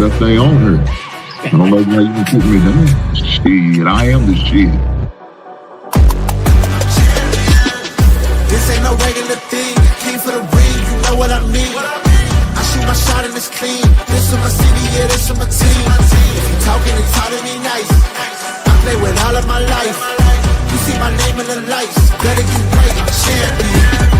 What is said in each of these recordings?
best thing on her. I don't know why you can put me down. Shit, I am the shit. This ain't no regular thing. I came for the ring, you know what I mean. I shoot my shot and it's clean. This for my city, yeah, this for my team. If you talking and talking me nice, I play with all of my life. You see my name in the lights, better get right, I'm a champion.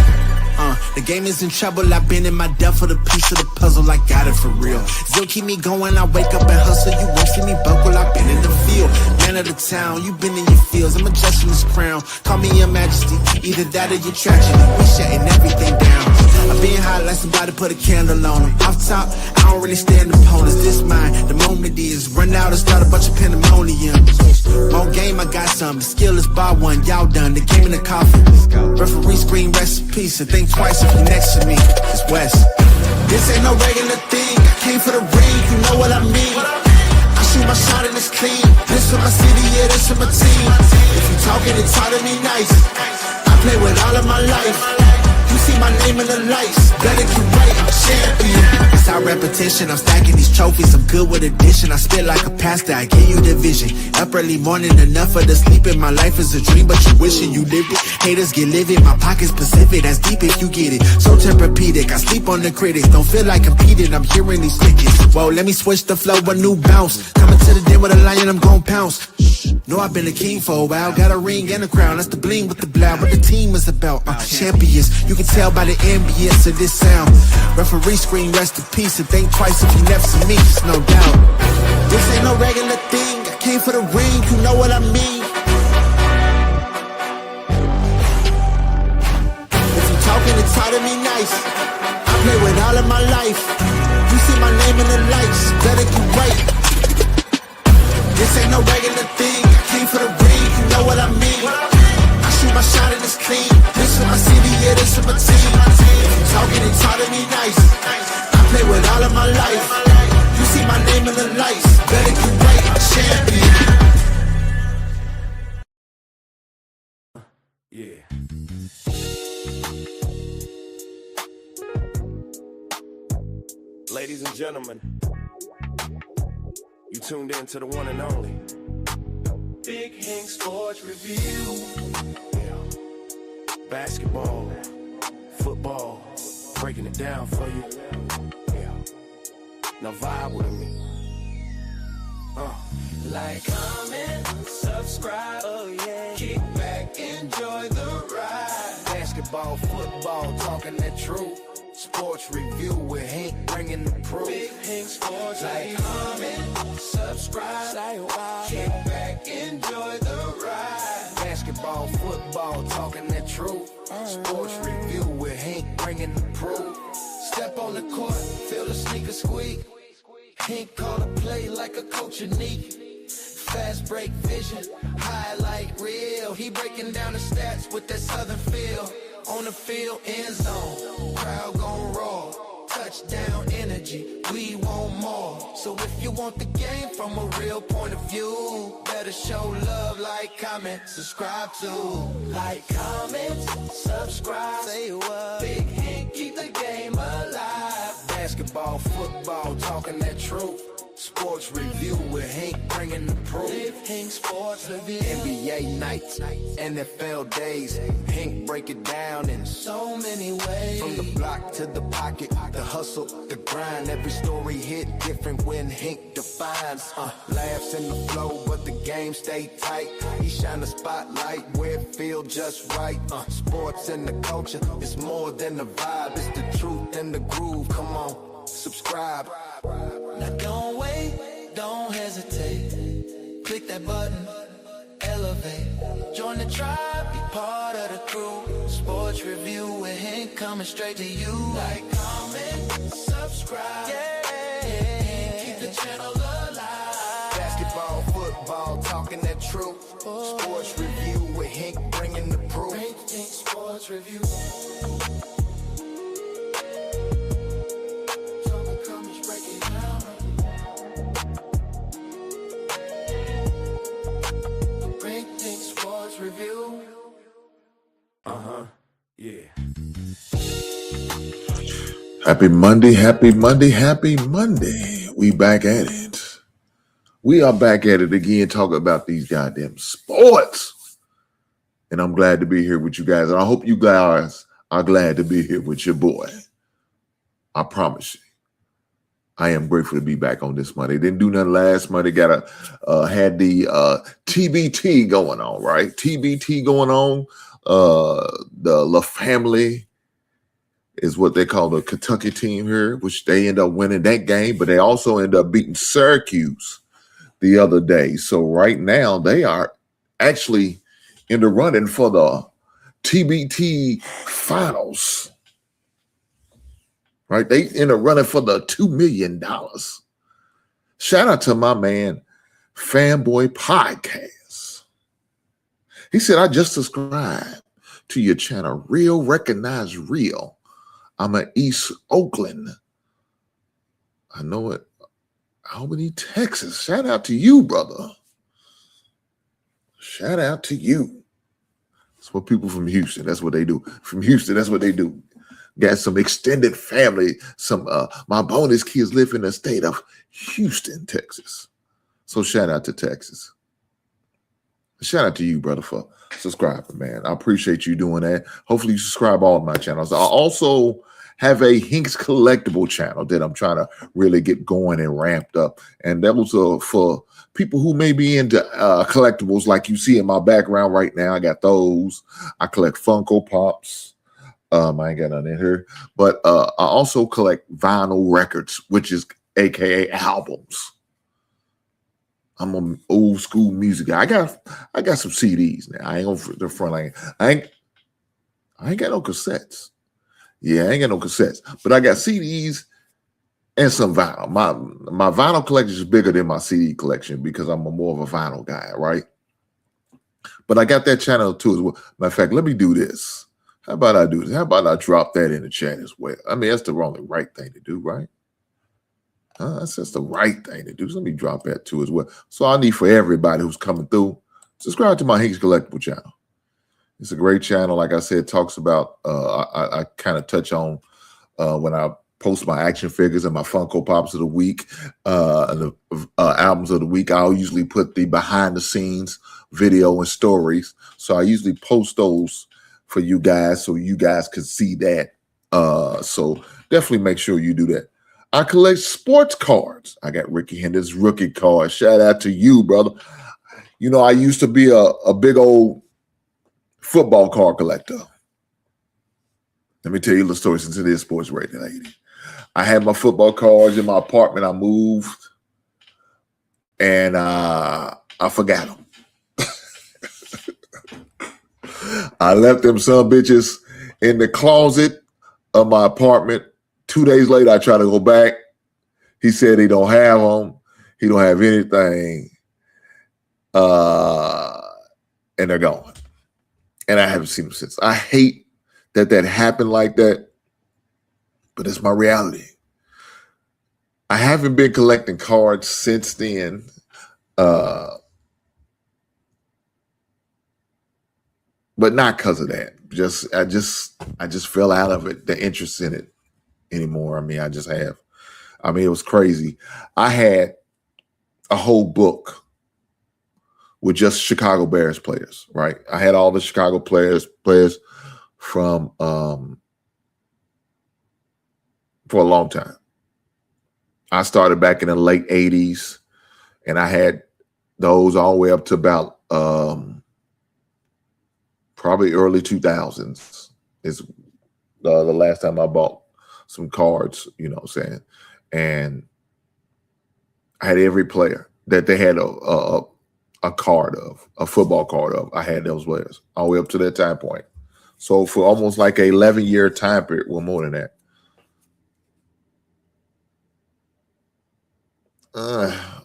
The game is in trouble, I've been in my depth for the piece of the puzzle, I got it for real. Still keep me going, I wake up and hustle, you won't see me buckle, I've been in the field. Man of the town, you been in your fields, I'm adjusting this crown. Call me your majesty, either that or your tragedy, we shutting everything down. I've been hot like somebody put a candle on them. Off top, I don't really stand opponents, this mine, the moment is run out and start a bunch of pandemonium. More game, I got some, the skill is bar one, y'all done, the game in the coffin. Referee screen recipes, and think twice if you next to me, it's West. This ain't no regular thing, I came for the ring, you know what I mean. I shoot my shot and it's clean, this for my city, yeah, this for my team. If you talking and talk to me nice, I play with all of my life. You see my name in the lights, better get right, I'm a champion. It's our repetition, I'm stacking these trophies, I'm good with addition. I spit like a pastor, I give you the vision. Up early morning, enough of the sleeping. My life is a dream, but you wishing you lived it. Haters get livid, my pocket's Pacific, that's deep if you get it. So Tempur-Pedic, I sleep on the critics. Don't feel like competing, I'm hearing these tickets. Whoa, let me switch the flow, a new bounce. Coming to the den with a lion, I'm gon' pounce. Know I've been a king for a while, got a ring and a crown. That's the bling with the blow, what the team is about. Champions, you can tell by the ambience of this sound. Referee screen, rest in peace, and think twice if you next to me, it's no doubt. This ain't no regular thing, I came for the ring, you know what I mean. If you talking and talk to me nice, I play with all of my life. You see my name in the lights, better get right. This ain't no regular thing, I came for the ring, you know what I mean. I shoot my shot and it's clean, this for my city, yeah, this for my team. If you talking and talk to me nice, I play with all of my life. You see my name in the lights, better get right, I'm a champion. Yeah. Ladies and gentlemen, you tuned in to the one and only Big Hink Sports Review. Yeah. Basketball, football, breaking it down for you. Yeah. Now vibe with me. Like, comment, subscribe, oh yeah. Kick back, enjoy the ride. Basketball, football, talking that truth. Sports review with Hink, bringing the proof. Big Hink Sports, like, comment, subscribe, kick back, enjoy the ride. Basketball, football, talking that truth. Sports review with Hink, bringing the proof. Step on the court, feel the sneaker squeak. Hink call a play like a coach unique. Fast break vision, highlight reel. He breaking down the stats with that southern feel. On the field, end zone, crowd gon' roar. Touchdown energy, we want more. So if you want the game from a real point of view, better show love, like, comment, subscribe to. Like, comment, subscribe, say what. Big Hink, keep the game alive. Basketball, football, talking that truth. Sports review with Hink, bringing the proof. Big Hink Sports Review. NBA nights, NFL days. Hink break it down in so many ways. From the block to the pocket, the hustle, the grind. Every story hit different when Hink defines. Laughs in the flow, but the game stay tight. He shine a spotlight where it feel just right. Sports and the culture, it's more than the vibe. It's the truth and the groove. Come on, subscribe. Now don't wait, don't hesitate. Click that button, elevate. Join the tribe, be part of the crew. Sports review with Hink coming straight to you. Like, comment, subscribe. Yeah, keep the channel alive. Basketball, football, talking that truth. Sports review with Hink, bringing the proof. Big Hink Sports Review. Review. Yeah. Happy Monday, happy Monday, happy Monday. We back at it. We are back at it again, talking about these goddamn sports. And I'm glad to be here with you guys. And I hope you guys are glad to be here with your boy. I promise you. I am grateful to be back on this Monday. Didn't do nothing last Monday. Had the TBT going on, right? TBT going on. The La Family is what they call the Kentucky team here, which they end up winning that game, but they also end up beating Syracuse the other day. So right now they are actually in the running for the TBT finals. Right? They in the running for the $2 million. Shout out to my man, Fanboy Podcast. He said, I just subscribed to your channel. Real, recognize real. I'm in East Oakland. I know it. Albany, Texas. Shout out to you, brother. Shout out to you. That's what people from Houston, that's what they do. From Houston, that's what they do. Got some extended family. Some my bonus kids live in the state of Houston, Texas. So shout out to Texas. Shout out to you, brother, for subscribing, man. I appreciate you doing that. Hopefully you subscribe all of my channels. I also have a Hinks collectible channel that I'm trying to really get going and ramped up. And that was for people who may be into collectibles like you see in my background right now. I got those. I collect Funko Pops. I ain't got none in here. But I also collect vinyl records, which is AKA albums. I'm an old school music guy. I got some CDs now. I ain't on the front line. I ain't got no cassettes. Yeah, I ain't got no cassettes. But I got CDs and some vinyl. My vinyl collection is bigger than my CD collection because I'm more of a vinyl guy, right? But I got that channel too as well. Matter of fact, let me do this. How about I do this? How about I drop that in the chat as well? I mean, that's the right thing to do, right? That's just the right thing to do. So let me drop that too as well. So I need for everybody who's coming through, subscribe to my Hinks Collectible channel. It's a great channel. Like I said, talks about, I kind of touch on when I post my action figures and my Funko Pops of the week, and the albums of the week. I'll usually put the behind the scenes video and stories. So I usually post those for you guys so you guys can see that. So definitely make sure you do that. I collect sports cards. I got Ricky Hendricks rookie cards. Shout out to you, brother. You know, I used to be a big old football card collector. Let me tell you a little story since it is sports radio, lady. I had my football cards in my apartment. I moved and I forgot them. I left them some bitches in the closet of my apartment. 2 days later, I tried to go back. He said he don't have them. He don't have anything. And they're gone. And I haven't seen them since. I hate that happened like that, but it's my reality. I haven't been collecting cards since then. But not because of that. I just fell out of it, the interest in it anymore. I mean, I just have. I mean, it was crazy. I had a whole book with just Chicago Bears players, right? I had all the Chicago players from for a long time. I started back in the late 80s, and I had those all the way up to about probably early 2000s is the last time I bought some cards, you know what I'm saying? And I had every player that they had a card of, a football card of. I had those players all the way up to that time point. So for almost like a 11-year time period, well, more than that.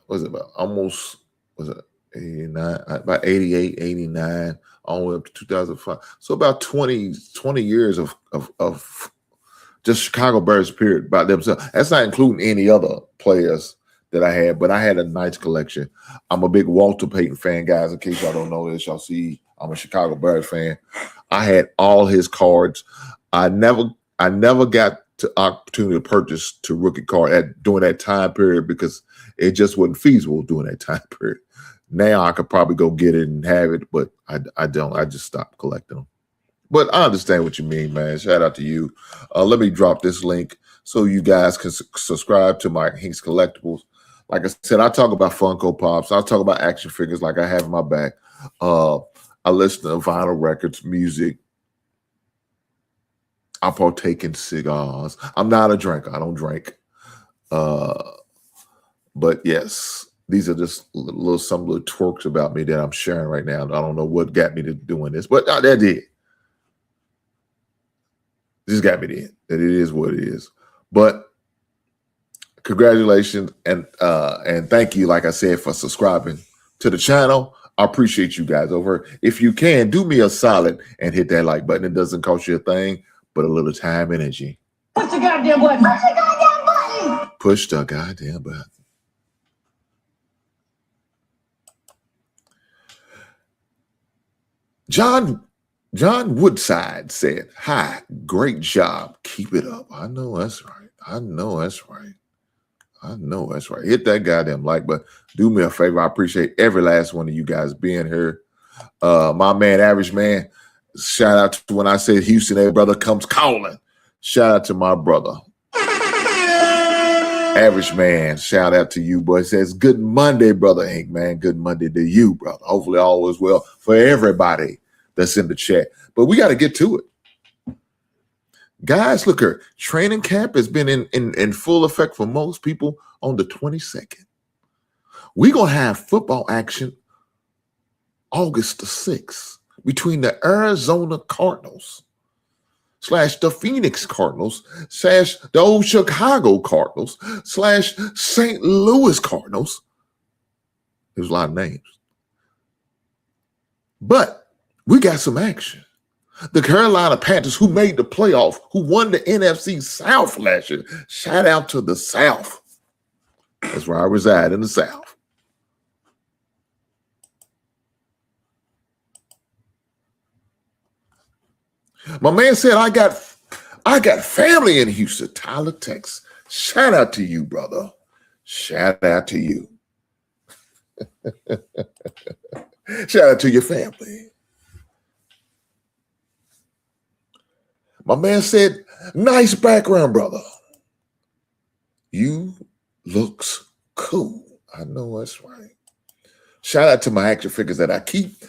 Was it about almost, was it 89, about 88, 89, all the way up to 2005. So about 20 years of just Chicago Bears period by themselves. That's not including any other players that I had, but I had a nice collection. I'm a big Walter Payton fan, guys. In case y'all don't know this, y'all see I'm a Chicago Bears fan. I had all his cards. I never got to opportunity to purchase to rookie card during that time period because it just wasn't feasible during that time period. Now I could probably go get it and have it, but I don't. I just stopped collecting them. But I understand what you mean, man. Shout out to you. Let me drop this link so you guys can subscribe to my Hinks Collectibles. Like I said, I talk about Funko Pops. I talk about action figures like I have in my back. I listen to vinyl records, music. I partake in cigars. I'm not a drinker. I don't drink. But yes, these are just some little twerks about me that I'm sharing right now. I don't know what got me to doing this, but that did. Just got me there. That it is what it is. But congratulations and thank you, like I said, for subscribing to the channel. I appreciate you guys over. If you can, do me a solid and hit that like button. It doesn't cost you a thing, but a little time and energy. Push the goddamn button. Push the goddamn button. Push the goddamn button. John Woodside said, "Hi, great job. Keep it up." I know that's right. I know that's right. I know that's right. Hit that goddamn like button. Do me a favor. I appreciate every last one of you guys being here. My man, Average Man, shout out to when I said Houston, every brother comes calling. Shout out to my brother. Average Man, shout out to you, boy. It says, good Monday, brother Hank, man. Good Monday to you, brother. Hopefully all is well for everybody that's in the chat. But we got to get to it. Guys, look here. Training camp has been in full effect for most people on the 22nd. We're going to have football action August the 6th between the Arizona Cardinals / the Phoenix Cardinals / the old Chicago Cardinals / St. Louis Cardinals. There's a lot of names. But we got some action. The Carolina Panthers, who made the playoff, who won the NFC South last year. Shout out to the South. That's where I reside, in the South. My man said, I got family in Houston, Tyler, Texas. Shout out to you, brother. Shout out to you. Shout out to your family. My man said, nice background, brother. You looks cool. I know that's right. Shout out to my action figures that I keep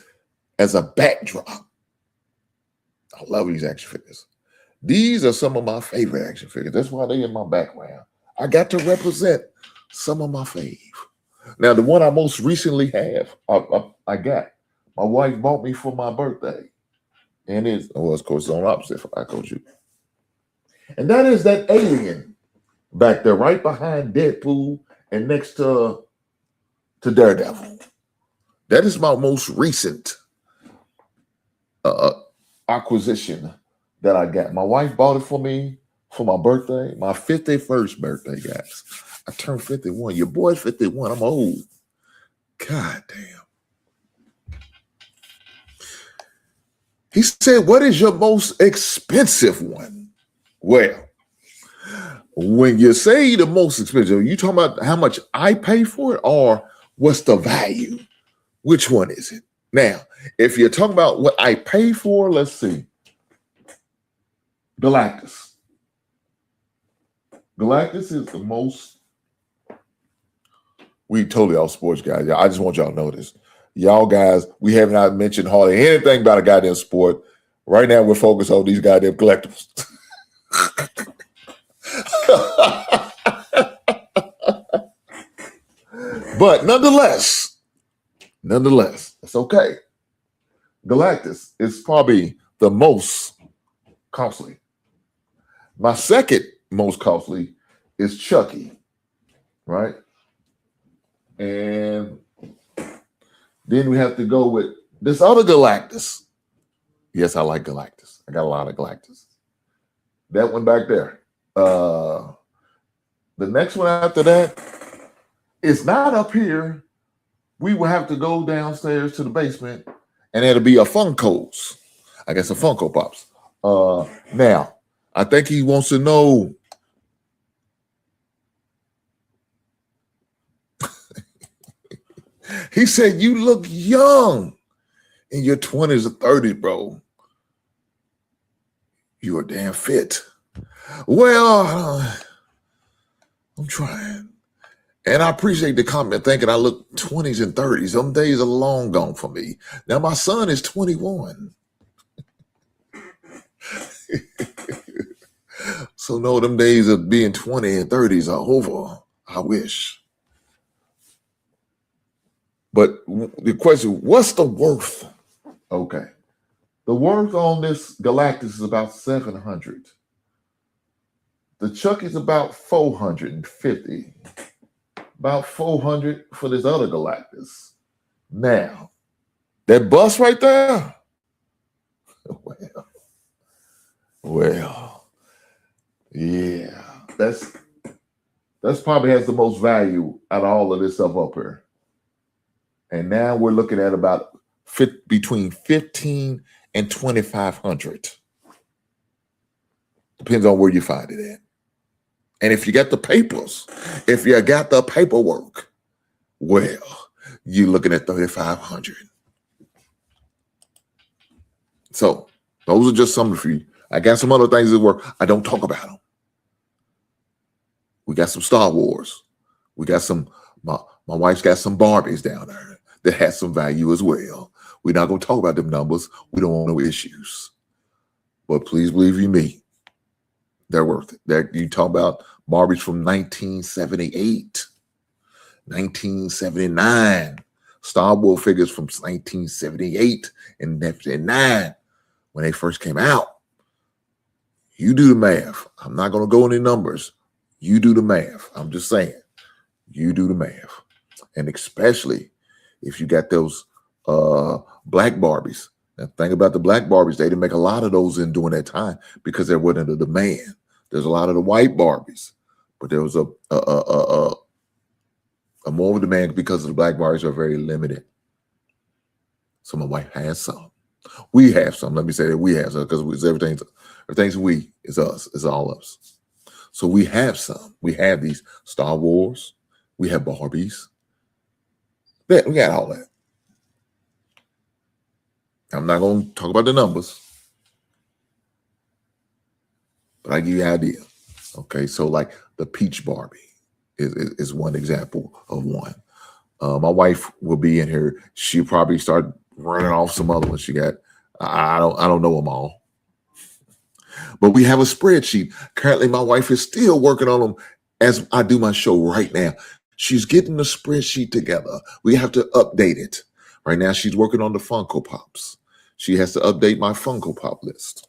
as a backdrop. I love these action figures. These are some of my favorite action figures. That's why they're in my background. I got to represent some of my fave. Now, the one I most recently have, I got. My wife bought me for my birthday. And it's, well, of course, it's on opposite I told you. And that is that alien back there, right behind Deadpool and next to Daredevil. That is my most recent acquisition that I got. My wife bought it for me for my birthday, my 51st birthday, guys. I turned 51. Your boy's 51. I'm old. God damn. He said, what is your most expensive one? Well, when you say the most expensive, you talking about how much I pay for it or what's the value? Which one is it? Now, if you're talking about what I pay for, let's see. Galactus. Galactus is the most. We totally off sports, guys. I just want y'all to know this. Y'all guys, we have not mentioned hardly anything about a goddamn sport. Right now, we're focused on these goddamn collectibles. But nonetheless, it's okay. Galactus is probably the most costly. My second most costly is Chucky, right? And then we have to go with this other Galactus. Yes, I like Galactus. I got a lot of Galactus. That one back there. The next one after that is not up here. We will have to go downstairs to the basement, and it'll be a Funkos. I guess a Funko Pops. Now, I think he wants to know He said, you look young in your 20s or 30s, bro. You are damn fit. Well, I'm trying. And I appreciate the comment thinking I look 20s and 30s. Some days are long gone for me. Now, my son is 21. So, no, them days of being 20 and 30s are over. I wish. But the question, what's the worth? Okay. The worth on this Galactus is about 700. The Chuck is about 450. About 400 for this other Galactus. Now, that bus right there, well, yeah, that's probably has the most value out of all of this stuff up here. And now we're looking at about between 15 and 2,500. Depends on where you find it at. And if you got the papers, if you got the paperwork, well, you're looking at 3,500. So those are just some of you. I got some other things that work. I don't talk about them. We got some Star Wars. We got some, my wife's got some Barbies down there that has some value as well. We're not going to talk about them numbers. We don't want no issues. But please believe you me, they're worth it. You talk about Barbies from 1978, 1979, Star Wars figures from 1978 and 1979 when they first came out. You do the math. I'm not going to go into numbers. You do the math. I'm just saying, you do the math. And especially if you got those black Barbies. Now, think about the black Barbies. They didn't make a lot of those in during that time because there wasn't a demand. There's a lot of the white Barbies, but there was a more demand because of the black Barbies are very limited. So my wife has some. We have some. Let me say that we have some because everything's we. It's us. It's all of us. So we have some. We have these Star Wars. We have Barbies. We got all that. I'm not going to talk about the numbers, but I give you an idea. Okay, so like the Peach Barbie is one example of one. My wife will be in here. She'll probably start running off some other ones she got. I don't know them all. But we have a spreadsheet. Currently, my wife is still working on them as I do my show right now. She's getting the spreadsheet together. We have to update it. Right now, she's working on the Funko Pops. She has to update my Funko Pop list.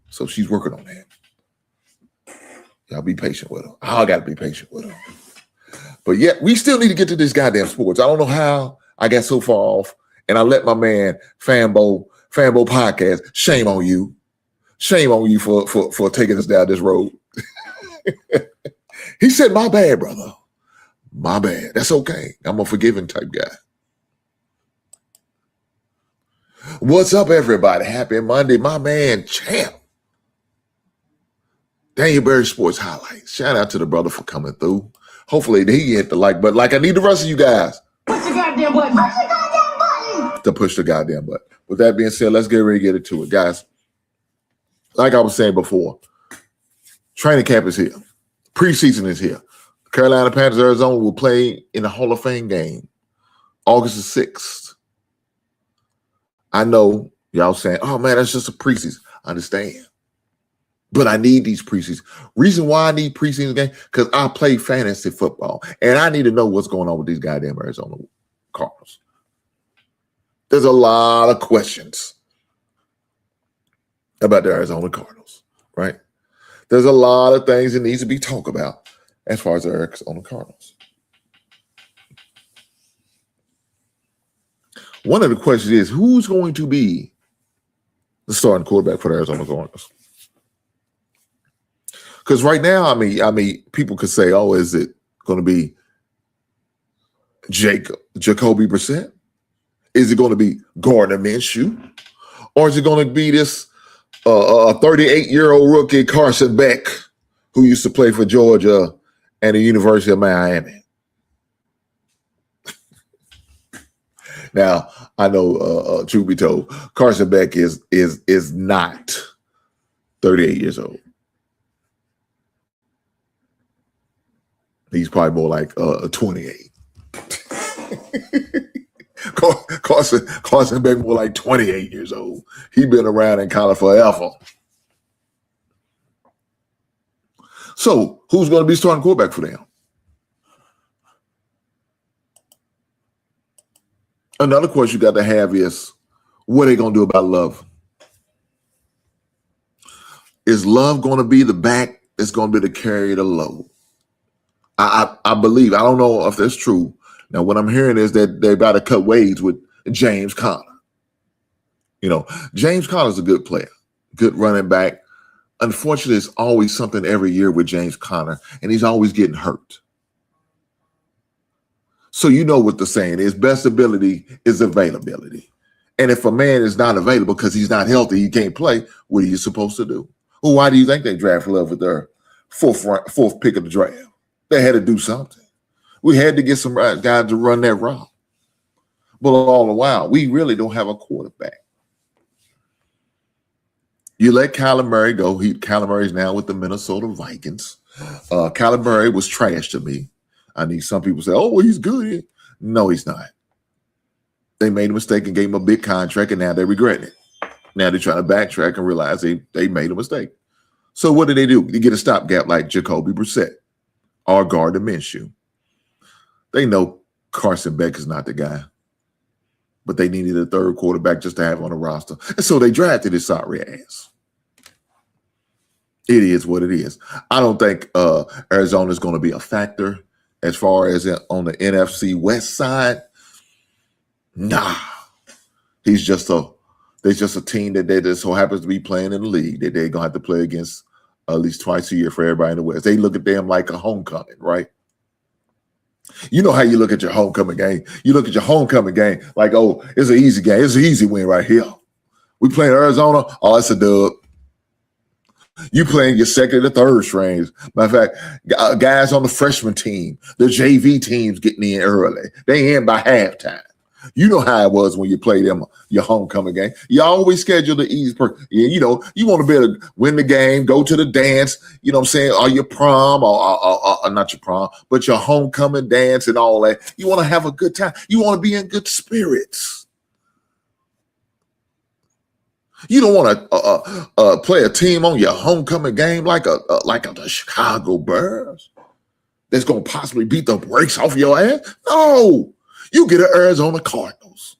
So she's working on that. Y'all be patient with her. I got to be patient with her. But yet, we still need to get to this goddamn sports. I don't know how I got so far off. And I let my man, Fanbo Podcast, shame on you. Shame on you for taking us down this road. He said, my bad, brother. My bad. That's okay. I'm a forgiving type guy. What's up, everybody? Happy Monday. My man, Champ. Daniel Berry Sports Highlights. Shout out to the brother for coming through. Hopefully he hit the like button. Like I need the rest of you guys. Push the goddamn button. Push the goddamn button. To push the goddamn button. With that being said, let's get ready to get into it. Guys, like I was saying before, training camp is here. Preseason is here. Carolina Panthers, Arizona will play in the Hall of Fame game August the 6th. I know y'all saying, oh man, that's just a preseason. I understand. But I need these preseason. Reason why I need preseason game, because I play fantasy football. And I need to know what's going on with these goddamn Arizona Cardinals. There's a lot of questions about the Arizona Cardinals, right? There's a lot of things that needs to be talked about as far as the Arizona Cardinals. One of the questions is, who's going to be the starting quarterback for the Arizona Cardinals? Because right now, I mean, people could say, oh, is it going to be Jacoby Brissett? Is it going to be Gardner Minshew? Or is it going to be this 38-year-old rookie Carson Beck, who used to play for Georgia and the University of Miami? Now, I know, truth be told, Carson Beck is not 38 years old. He's probably more like 28. Carson Beck more like 28 years old. He's been around in college forever. So, who's going to be starting quarterback for them? Another question you got to have is, what are they going to do about Love? Is Love going to be the back that's going to be the carry the load? I believe, I don't know if that's true. Now, what I'm hearing is that they're about to cut ways with James Conner. You know, James Conner's a good player, good running back. Unfortunately, it's always something every year with James Conner, and he's always getting hurt. So you know what the saying is, best ability is availability. And if a man is not available because he's not healthy, he can't play, what are you supposed to do? Well, why do you think they drafted Love with their fourth pick of the draft? They had to do something. We had to get some guys to run that route. But all the while, we really don't have a quarterback. You let Kyler Murray go. Kyler Murray's now with the Minnesota Vikings. Kyler Murray was trash to me. I need some people say, oh, well, he's good. No, he's not. They made a mistake and gave him a big contract, and now they regret it. Now they're trying to backtrack and realize they made a mistake. So what did they do? They get a stopgap like Jacoby Brissett or Gardner Minshew. They know Carson Beck is not the guy, but they needed a third quarterback just to have on the roster. And so they drafted his sorry ass. It is what it is. I don't think Arizona is going to be a factor as far as on the NFC West side. Nah. They're just a team that just so happens to be playing in the league that they're going to have to play against at least twice a year for everybody in the West. They look at them like a homecoming, right? You know how you look at your homecoming game. You look at your homecoming game like, oh, it's an easy game. It's an easy win right here. We playing Arizona. Oh, it's a dub. You playing your second or third strings. Matter of fact, guys on the freshman team, the JV teams getting in early. They in by halftime. You know how it was when you played them your homecoming game. You always schedule the easy person. You know, you want to be able to win the game, go to the dance, you know what I'm saying, or your prom, or not your prom, but your homecoming dance and all that. You want to have a good time. You want to be in good spirits. You don't want to play a team on your homecoming game like the Chicago Bears that's going to possibly beat the brakes off your ass. No. You get an Arizona Cardinals.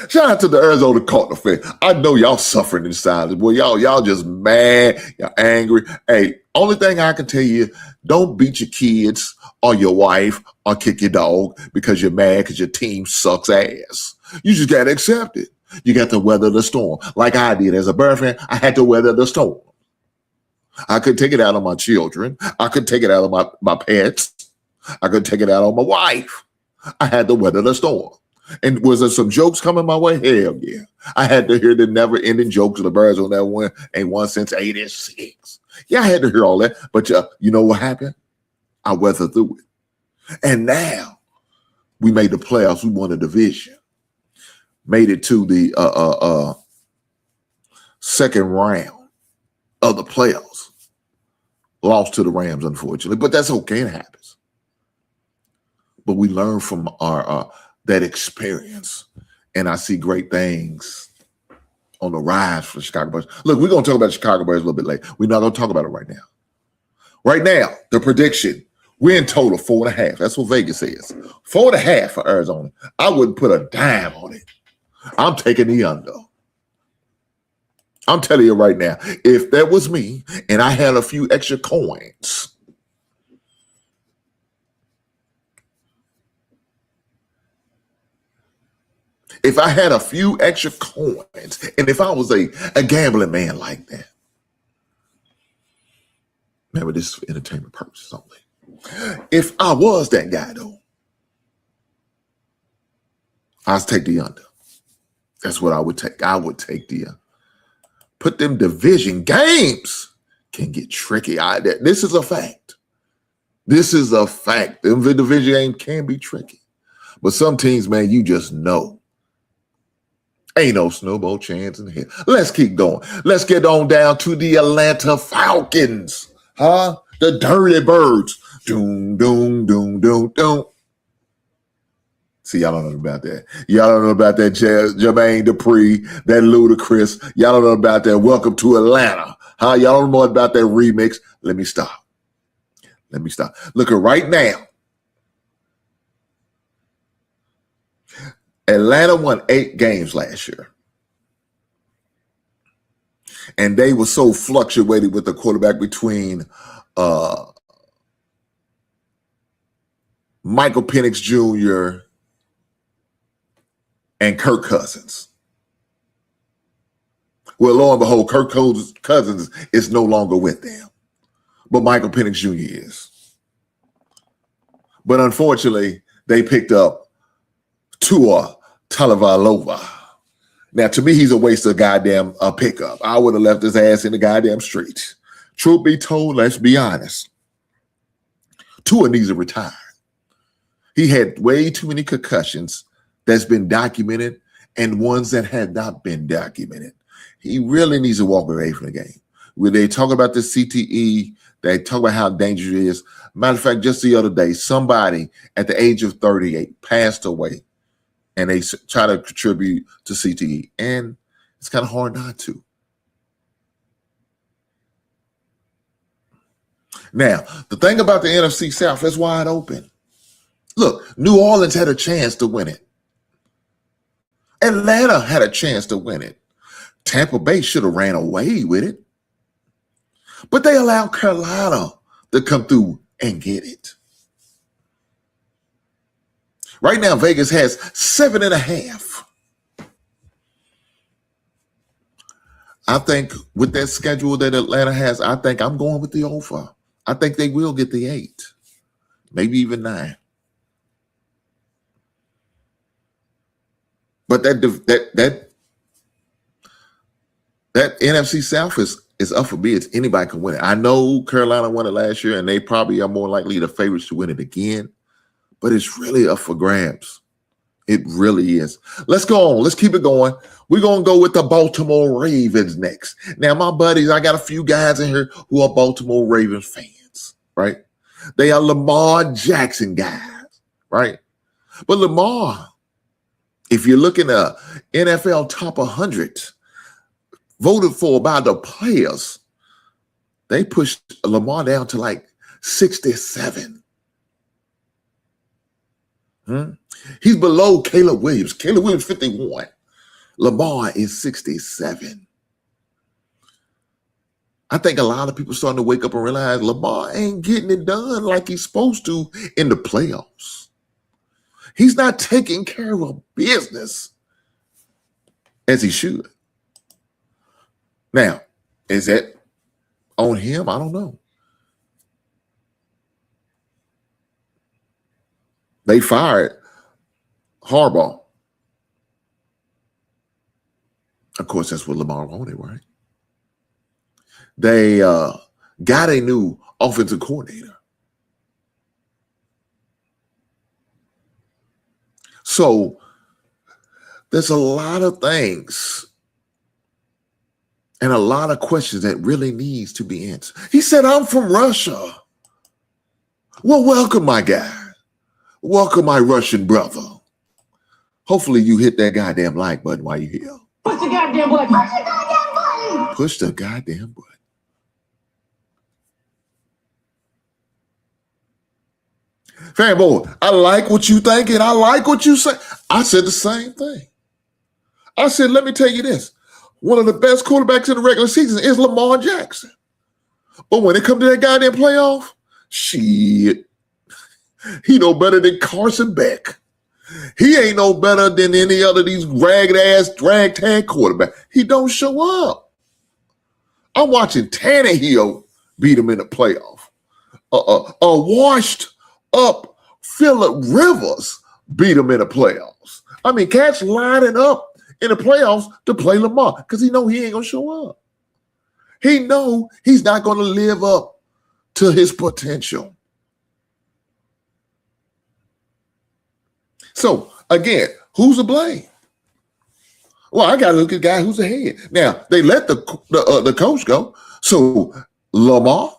Shout out to the Arizona Cardinals fan. I know y'all suffering inside. Boy, y'all just mad. Y'all angry. Hey, only thing I can tell you, don't beat your kids or your wife or kick your dog because you're mad because your team sucks ass. You just got to accept it. You got to weather the storm. Like I did as a Bear fan, I had to weather the storm. I could take it out on my children. I could take it out on my pets. I could take it out on my wife. I had to weather the storm. And was there some jokes coming my way? Hell yeah. I had to hear the never-ending jokes of the Bears on that one. Ain't won since 86. Yeah, I had to hear all that. But you know what happened? I weathered through it. And now we made the playoffs. We won a division. Made it to the second round of the playoffs. Lost to the Rams, unfortunately. But that's okay. It happens. But we learn from our that experience. And I see great things on the rise for the Chicago Bears. Look, we're going to talk about the Chicago Bears a little bit later. We're not going to talk about it right now. Right now, the prediction, win total 4.5. That's what Vegas says. 4.5 for Arizona. I wouldn't put a dime on it. I'm taking the under. I'm telling you right now, if that was me and I had a few extra coins, if I had a few extra coins, and if I was a gambling man like that, remember this is for entertainment purposes only. If I was that guy though, I'd take the under. That's what I would take. I would take the put them division games can get tricky. This is a fact. This is a fact. The division game can be tricky. But some teams, man, you just know. Ain't no snowball chance in hell. Let's keep going. Let's get on down to the Atlanta Falcons. Huh? The Dirty Birds. Doom, doom, doom, doom, doom. See, y'all don't know about that. Y'all don't know about that Jermaine Dupri, that Ludacris. Y'all don't know about that Welcome to Atlanta. Huh? Y'all don't know about that remix. Let me stop. Look at right now. Atlanta won 8 games last year. And they were so fluctuated with the quarterback between Michael Penix Jr. and Kirk Cousins. Well, lo and behold, Kirk Cousins is no longer with them. But Michael Penix Jr. is. But unfortunately, they picked up Tua Tagovailoa. Now, to me, he's a waste of goddamn pickup. I would have left his ass in the goddamn streets. Truth be told, let's be honest. Tua needs to retire. He had way too many concussions that's been documented and ones that have not been documented. He really needs to walk away from the game. When they talk about the CTE, they talk about how dangerous it is. Matter of fact, just the other day, somebody at the age of 38 passed away, and they try to contribute to CTE. And it's kind of hard not to. Now, the thing about the NFC South is wide open. Look, New Orleans had a chance to win it. Atlanta had a chance to win it. Tampa Bay should have ran away with it. But they allowed Carolina to come through and get it. Right now, Vegas has 7.5. I think with that schedule that Atlanta has, I think I'm going with the over. I think they will get the 8, maybe even 9. But that NFC South is up for bids. Anybody can win it. I know Carolina won it last year, and they probably are more likely the favorites to win it again. But it's really up for grabs. It really is. Let's go on. Let's keep it going. We're going to go with the Baltimore Ravens next. Now, my buddies, I got a few guys in here who are Baltimore Ravens fans, right? They are Lamar Jackson guys, right? But Lamar, if you're looking at NFL top 100, voted for by the players, they pushed Lamar down to like 67. He's below Caleb Williams. Caleb Williams 51. Lamar is 67. I think a lot of people starting to wake up and realize Lamar ain't getting it done like he's supposed to in the playoffs. He's not taking care of business as he should. Now, is that on him? I don't know. They fired Harbaugh. Of course, that's what Lamar wanted, right? They got a new offensive coordinator. So there's a lot of things and a lot of questions that really needs to be answered. He said, I'm from Russia. Well, welcome, my guy. Welcome, my Russian brother. Hopefully you hit that goddamn like button while you're here. Push the goddamn button. Push the goddamn button. Push the goddamn button. Fanboy, I like what you thinking. I like what you say. I said the same thing. I said, let me tell you this. One of the best quarterbacks in the regular season is Lamar Jackson. But when it comes to that goddamn playoff, shit. He no better than Carson Beck. He ain't no better than any other of these ragged-ass, ragtag quarterback. He don't show up. I'm watching Tannehill beat him in the playoff. A washed-up Phillip Rivers beat him in the playoffs. I mean, cats lining up in the playoffs to play Lamar because he know he ain't going to show up. He know he's not going to live up to his potential. So again, who's to blame? Well, I got to look at the guy who's ahead. Now they let the coach go. So Lamar,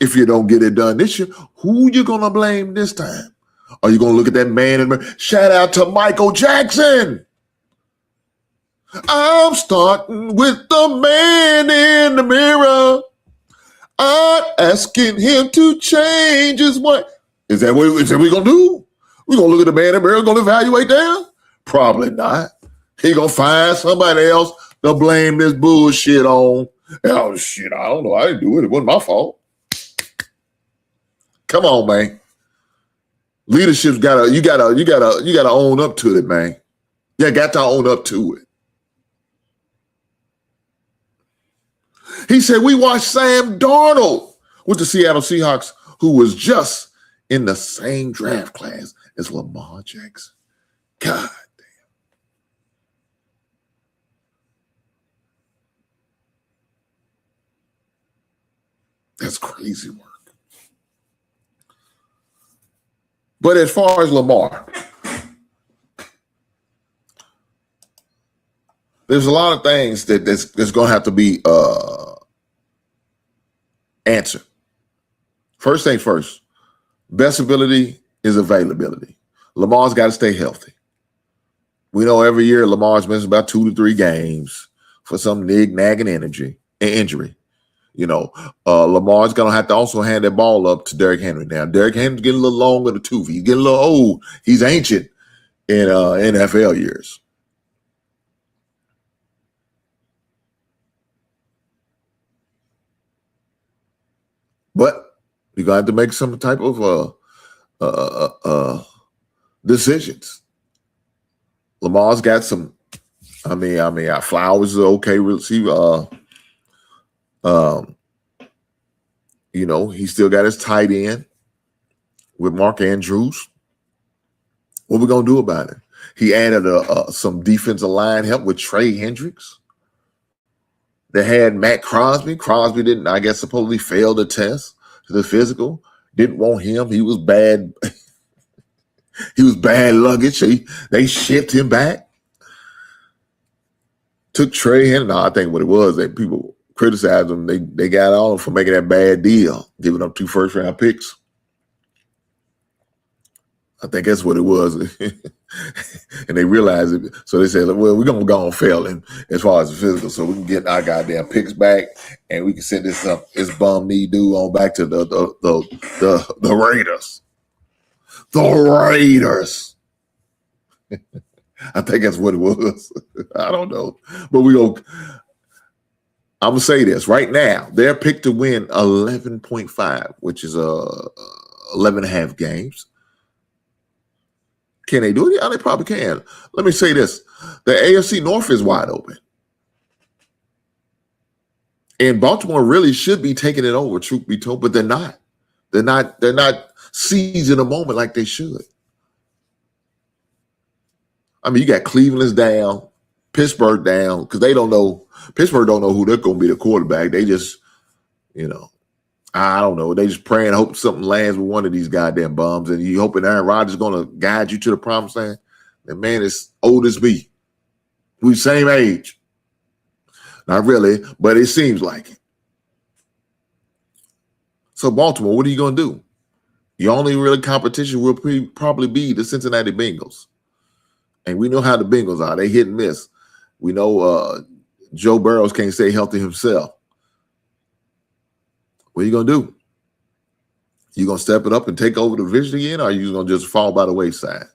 if you don't get it done this year, who you gonna blame this time? Are you gonna look at that man in the mirror? Shout out to Michael Jackson. I'm starting with the man in the mirror. I'm asking him to change his way. Is that what we gonna do? We gonna look at the man in the mirror, gonna evaluate them? Probably not. He gonna find somebody else to blame this bullshit on. Oh shit, I don't know. I didn't do it. It wasn't my fault. Come on, man. Leadership's you gotta own up to it, man. You got to own up to it. He said, we watched Sam Darnold with the Seattle Seahawks, who was just in the same draft class as Lamar Jackson. God damn. That's crazy work. But as far as Lamar, there's a lot of things that's going to have to be answered. First thing first, best ability is availability. Lamar's got to stay healthy. We know every year Lamar's missing about 2 to 3 games for some nagging injury. You know, Lamar's going to have to also hand that ball up to Derrick Henry. Now, Derrick Henry's getting a little long in the tooth. He's getting a little old. He's ancient in NFL years. But you're going to have to make some type of decisions. Lamar's got some, Flowers is an okay receiver. You know, he still got his tight end with Mark Andrews. What we going to do about it? He added some defensive line help with Trey Hendricks. They had Matt Crosby. Crosby didn't, I guess, supposedly fail the test, the physical. Didn't want him. He was bad. He was bad luggage. They shipped him back. Took Trey Hendricks. No, I think what it was that people criticized him. They got on him for making that bad deal, giving up 2 first-round picks. I think that's what it was. And they realized it. So they said, well, we're going to go on failing as far as the physical so we can get our goddamn picks back and we can send this bum knee dude on back to the Raiders. The Raiders. I think that's what it was. I don't know. But I'm going to say this. Right now, they're picked to win 11.5, which is 11.5 games. Can they do it? Yeah, they probably can. Let me say this. The AFC North is wide open. And Baltimore really should be taking it over, truth be told, but they're not. They're not seizing a moment like they should. I mean, you got Cleveland's down, Pittsburgh down, because Pittsburgh don't know who they're going to be the quarterback. They just, I don't know. They just pray and hope something lands with one of these goddamn bums, and you hoping Aaron Rodgers is going to guide you to the promised land. That man is old as me. We same age. Not really, but it seems like it. So Baltimore, what are you going to do? Your only real competition will probably be the Cincinnati Bengals. And we know how the Bengals are. They hit and miss. We know Joe Burrows can't stay healthy himself. What are you going to do? You going to step it up and take over the division again, or are you going to just fall by the wayside?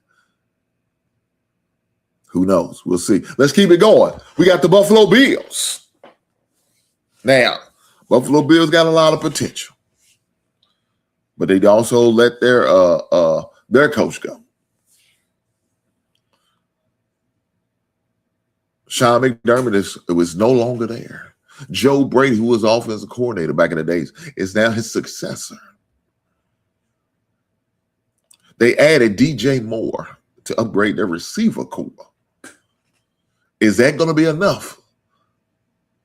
Who knows? We'll see. Let's keep it going. We got the Buffalo Bills. Now, Buffalo Bills got a lot of potential. But they also let their coach go. Sean McDermott was no longer there. Joe Brady, who was offensive coordinator back in the days, is now his successor. They added DJ Moore to upgrade their receiver core. Is that going to be enough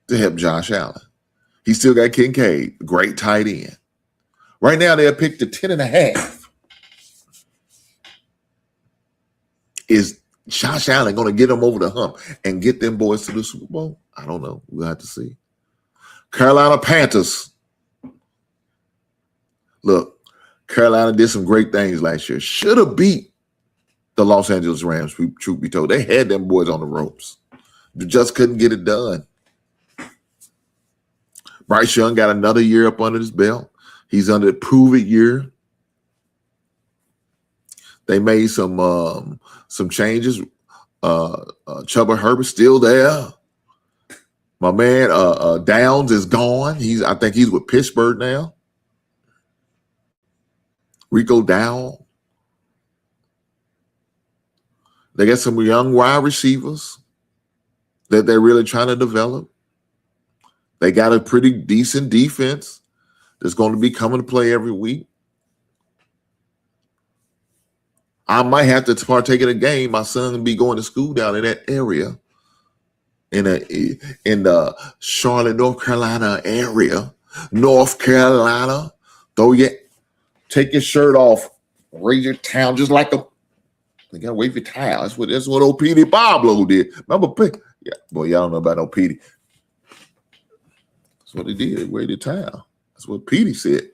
to help Josh Allen? He still got Kincaid, great tight end. Right now, they have picked a 10.5. Is Josh Allen going to get them over the hump and get them boys to the Super Bowl? I don't know. We'll have to see. Carolina Panthers. Look, Carolina did some great things last year. Should have beat the Los Angeles Rams, truth be told. They had them boys on the ropes. They just couldn't get it done. Bryce Young got another year up under his belt. He's under the prove-it year. They made some changes. Chuba Herbert's still there. My man Downs is gone. I think he's with Pittsburgh now. Rico Dowell. They got some young wide receivers that they're really trying to develop. They got a pretty decent defense that's going to be coming to play every week. I might have to partake in a game. My son will be going to school down in that area, in the Charlotte, North Carolina area. North Carolina. Take your shirt off, raise your towel just like a. You gotta wave your towel. That's what old Petey Pablo did. Remember, yeah, boy, y'all don't know about no Petey. That's what he did. He waved the towel. That's what Petey said.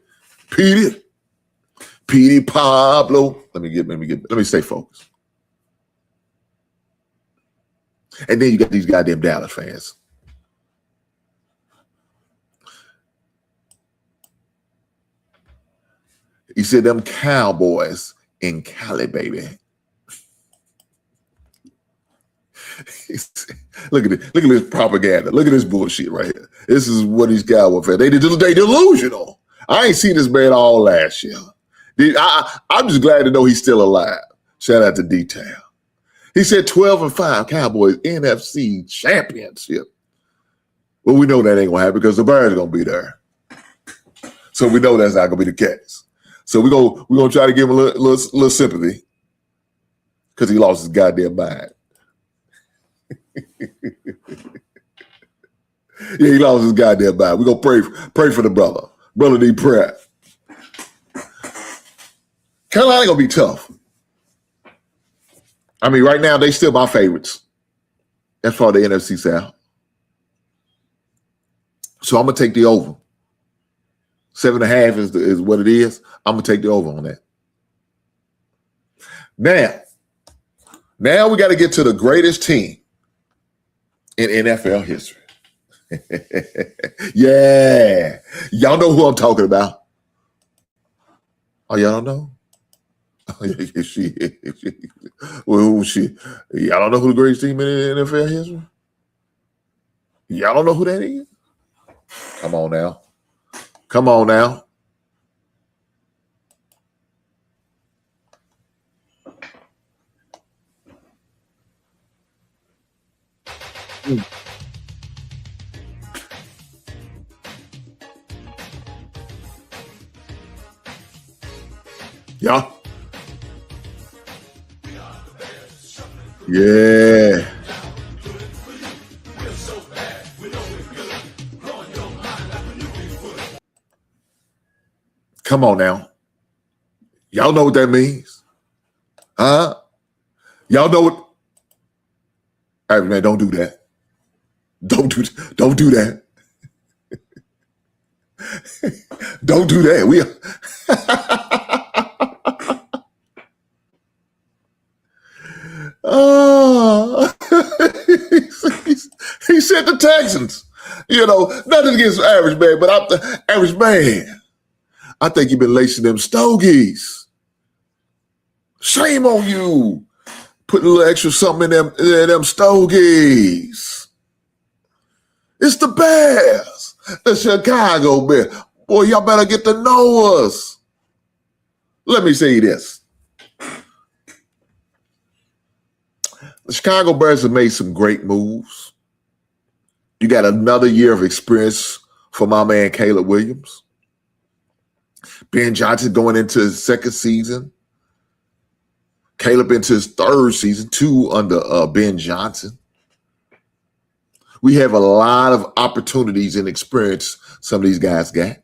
Petey Pablo. Let me stay focused. And then you got these goddamn Dallas fans. He said them Cowboys in Cali, baby. Look at it. Look at this propaganda. Look at this bullshit right here. This is what these Cowboy fans. They delusional. I ain't seen this man all last year. I'm just glad to know he's still alive. Shout out to Detail. He said 12-5 Cowboys NFC championship. Well, we know that ain't gonna happen because the Bears are gonna be there. So we know that's not gonna be the case. So we're gonna try to give him a little sympathy because he lost his goddamn mind. Yeah, he lost his goddamn mind. We're gonna pray for the brother. Brother need prayer. Carolina gonna be tough. I mean, right now they still my favorites. That's for the NFC South. So I'm gonna take the over. 7.5 is what it is. I'm gonna take the over on that. Now we got to get to the greatest team in NFL history. Yeah, y'all know who I'm talking about. Oh, y'all don't know? Y'all don't know who the greatest team in NFL history? Y'all don't know who that is? Come on now. Yeah. Yeah. Come on now. Y'all know what that means? Huh? Y'all know what? Hey, man, don't do that. Don't do that. Don't do that. Oh, he said the Texans. You know, nothing against average man, but I'm the average man. I think you've been lacing them stogies. Shame on you. Put a little extra something in them stogies. It's the Bears, the Chicago Bears. Boy, y'all better get to know us. Let me say this. The Chicago Bears have made some great moves. You got another year of experience for my man Caleb Williams. Ben Johnson going into his second season. Caleb into his third season, 2 under Ben Johnson. We have a lot of opportunities and experience some of these guys got.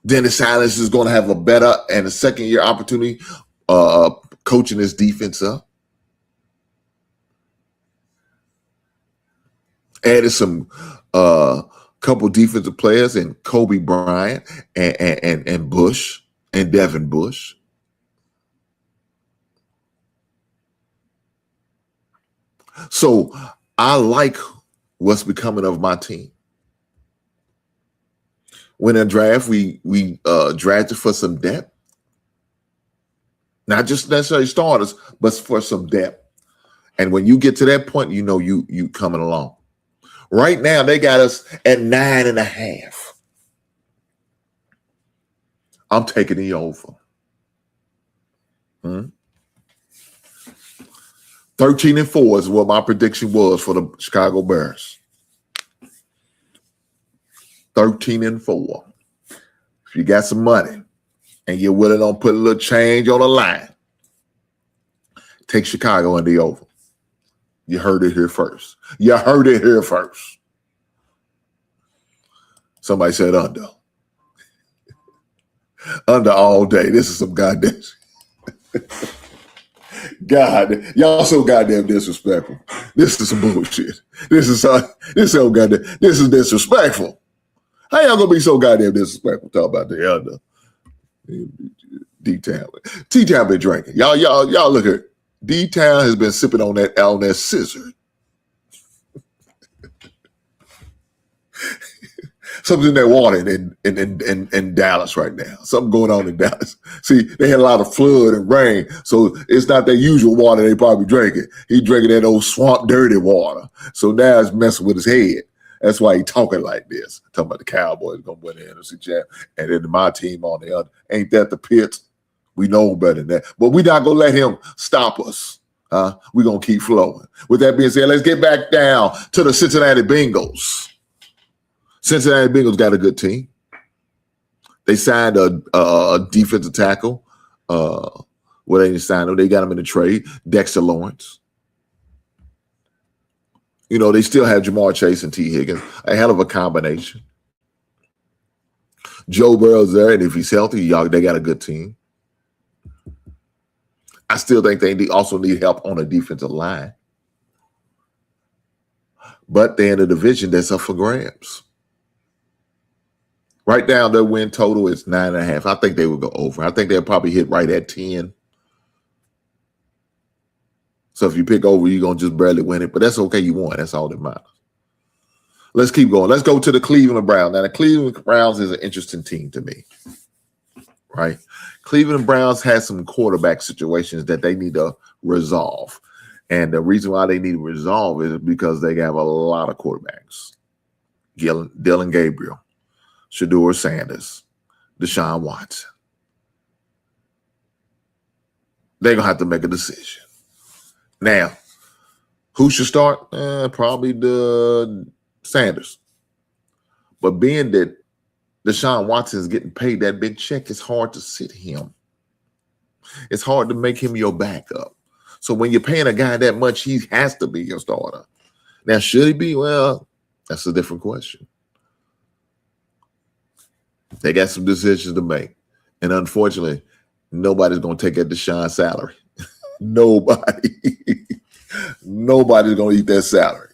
Dennis Silas is going to have a better and a second-year opportunity coaching his defense up. Added some couple defensive players in Kobe Bryant and Bush and Devin Bush. So I like what's becoming of my team. When in draft, we drafted for some depth. Not just necessarily starters, but for some depth. And when you get to that point, you know you coming along. Right now, they got us at 9.5. I'm taking the over. 13-4 is what my prediction was for the Chicago Bears. 13-4. If you got some money and you're willing to put a little change on the line, take Chicago in the over. You heard it here first. Somebody said under. Under all day. This is some goddamn. God, y'all so goddamn disrespectful. This is some bullshit. This is disrespectful. How y'all gonna be so goddamn disrespectful? Talk about the under. D-Town. T-Town been drinking. Y'all look at D-Town has been sipping on that scissor. Something's in that water in Dallas right now. Something going on in Dallas. See, they had a lot of flood and rain, so it's not their usual water they probably drinking. He drinking that old swamp dirty water. So now it's messing with his head. That's why he talking like this. Talking about the Cowboys going to win the NFC Championship, and then my team on the other. Ain't that the Pits? We know better than that. But we're not going to let him stop us. We're going to keep flowing. With that being said, let's get back down to the Cincinnati Bengals. Cincinnati Bengals got a good team. They signed a defensive tackle. They didn't sign him. They got him in the trade. Dexter Lawrence. You know, they still have Jamar Chase and T. Higgins. A hell of a combination. Joe Burrow's there, and if he's healthy, they got a good team. I still think they also need help on the defensive line. But they're in a division that's up for grabs. Right now, their win total is 9.5. I think they will go over. I think they'll probably hit right at 10. So if you pick over, you're going to just barely win it. But that's okay. You won. That's all that matters. Let's keep going. Let's go to the Cleveland Browns. Now, the Cleveland Browns is an interesting team to me. Right? Cleveland Browns has some quarterback situations that they need to resolve. And the reason why they need to resolve is because they have a lot of quarterbacks. Dylan Gabriel, Shedeur Sanders, Deshaun Watson. They're going to have to make a decision. Now, who should start? Probably the Sanders. But being that Deshaun Watson is getting paid that big check, it's hard to sit him. It's hard to make him your backup. So when you're paying a guy that much, he has to be your starter. Now, should he be? Well, that's a different question. They got some decisions to make. And unfortunately, nobody's going to take that Deshaun salary. Nobody. Nobody's going to eat that salary.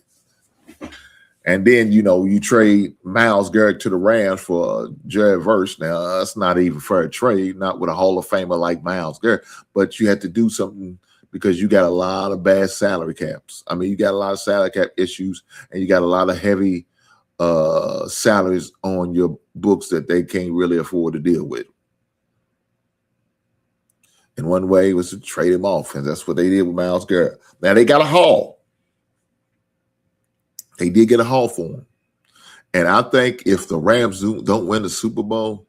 And then, you trade Myles Garrett to the Rams for Jared Verse. Now, that's not even fair trade, not with a Hall of Famer like Myles Garrett. But you had to do something because you got a lot of bad salary caps. I mean, you got a lot of salary cap issues, and you got a lot of heavy salaries on your books that they can't really afford to deal with. And one way was to trade him off, and that's what they did with Myles Garrett. Now, they got a haul. They did get a haul for him. And I think if the Rams don't win the Super Bowl,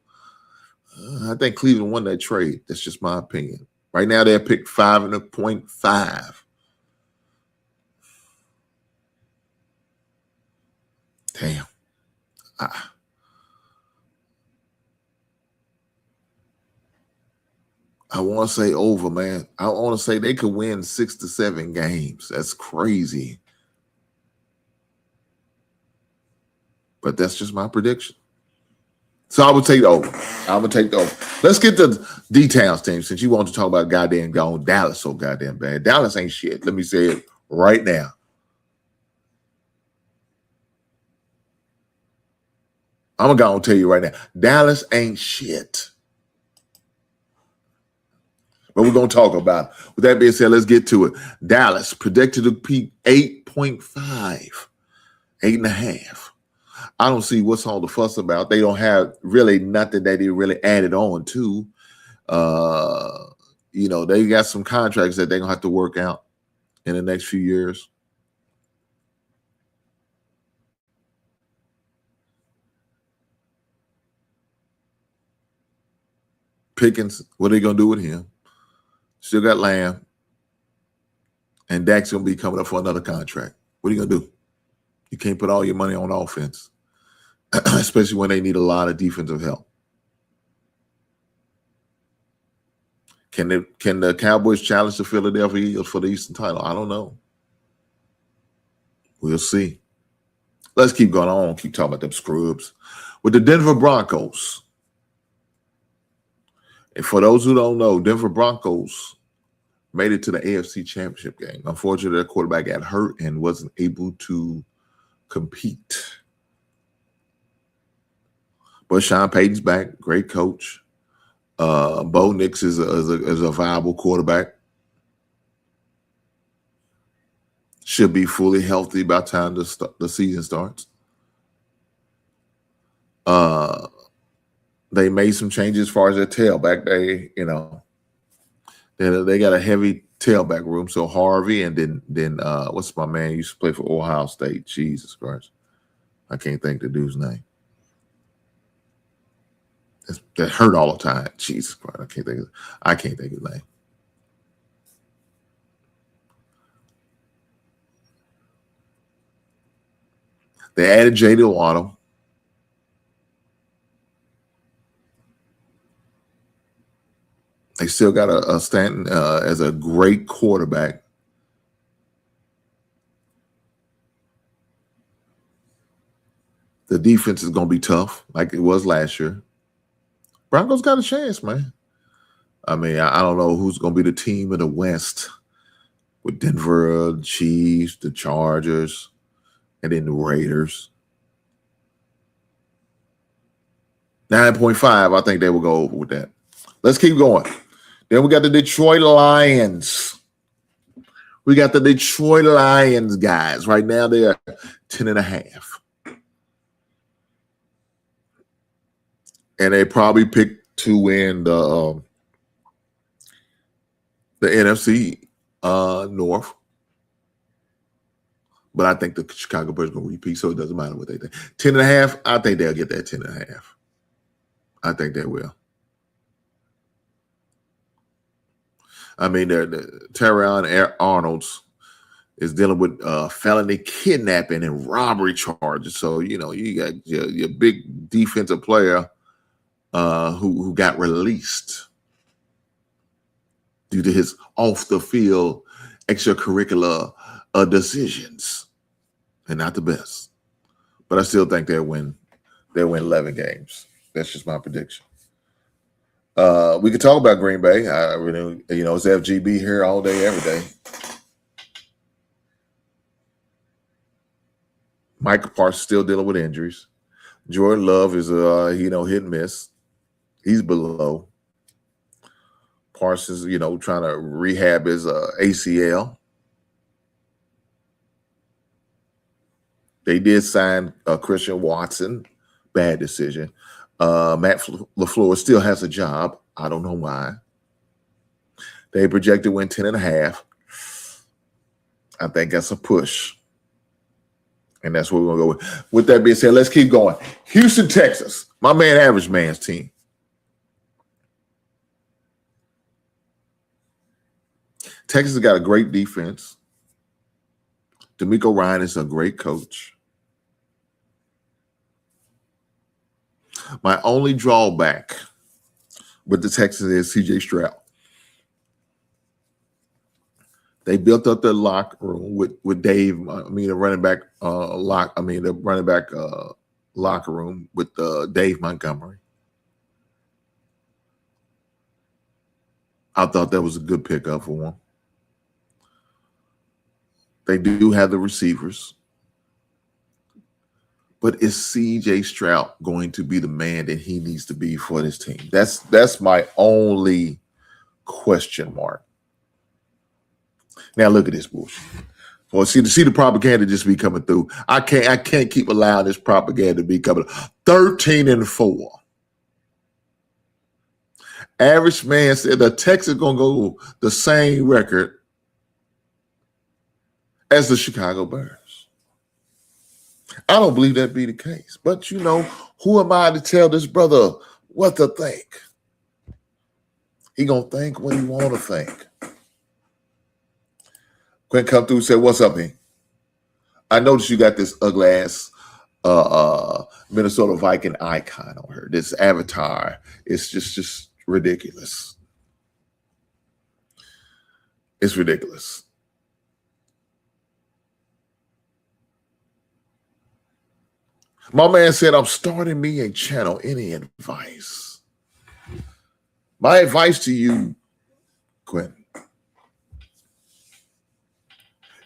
I think Cleveland won that trade. That's just my opinion. Right now, they're picked 5.5. Damn. I want to say over, man. I want to say they could win 6 to 7 games. That's crazy. But that's just my prediction. So I would take the over. I would take the over. Let's get the details, team, since you want to talk about goddamn gone Dallas so goddamn bad. Dallas ain't shit. Let me say it right now. I'm going to tell you right now. Dallas ain't shit. But we're going to talk about it. With that being said, let's get to it. Dallas predicted to peak 8.5, 8.5. I don't see what's all the fuss about. They don't have really nothing that they really added on to. They got some contracts that they're going to have to work out in the next few years. Pickens, what are they going to do with him? Still got Lamb. And Dak's going to be coming up for another contract. What are you going to do? You can't put all your money on offense, especially when they need a lot of defensive help. Can the Cowboys challenge the Philadelphia Eagles for the Eastern title? I don't know. We'll see. Let's keep going on. Keep talking about them scrubs. With the Denver Broncos. And for those who don't know, Denver Broncos made it to the AFC Championship game. Unfortunately, their quarterback got hurt and wasn't able to compete. But Sean Payton's back. Great coach. Bo Nix is a viable quarterback. Should be fully healthy by the time the season starts. They made some changes as far as their tailback. They got a heavy tailback room. So Harvey and then what's my man used to play for Ohio State? Jesus Christ, I can't think the dude's name. That hurt all the time. Jesus Christ, I can't think of his name. They added J.D. Waddle. They still got a Stanton as a great quarterback. The defense is going to be tough, like it was last year. Broncos got a chance, man. I mean, I don't know who's going to be the team in the West with Denver, the Chiefs, the Chargers, and then the Raiders. 9.5, I think they will go over with that. Let's keep going. Then we got the Detroit Lions. We got the Detroit Lions, guys. Right now, they are 10.5. And they probably picked to win the NFC North. But I think the Chicago Bears are going to repeat, so it doesn't matter what they think. 10.5, I think they'll get that 10.5. I think they will. I mean, Terrion Arnold's is dealing with felony kidnapping and robbery charges. So, you got your big defensive player who got released due to his off-the-field extracurricular decisions. And not the best. But I still think they'll win 11 games. That's just my prediction. We could talk about Green Bay. It's FGB here all day, every day. Michael Parsons still dealing with injuries. Jordan Love is hit and miss. He's below. Parsons, trying to rehab his ACL. They did sign Christian Watson. Bad decision. Matt LaFleur still has a job. I don't know why. They projected to win 10.5. I think that's a push. And that's what we're going to go with. With that being said, let's keep going. Houston, Texas. My man, Average Man's team. Texas has got a great defense. D'Amico Ryan is a great coach. My only drawback with the Texans is C.J. Stroud. They built up their locker room with Dave. The running back locker room with Dave Montgomery. I thought that was a good pickup for them. They do have the receivers. But is CJ Stroud going to be the man that he needs to be for this team? That's my only question mark. Now look at this bullshit. Well, see the propaganda just be coming through. I can't keep allowing this propaganda to be coming. 13-4. Average man said the Texans gonna go the same record as the Chicago Bears. I don't believe that be the case. But you know, who am I to tell this brother what to think? He gonna think what he wanna think. Quinn come through and said, "What's up, man? I noticed you got this ugly ass Minnesota Viking icon on her. This avatar is just ridiculous. It's ridiculous." My man said, "I'm starting me a channel. Any advice?" My advice to you, Quinn,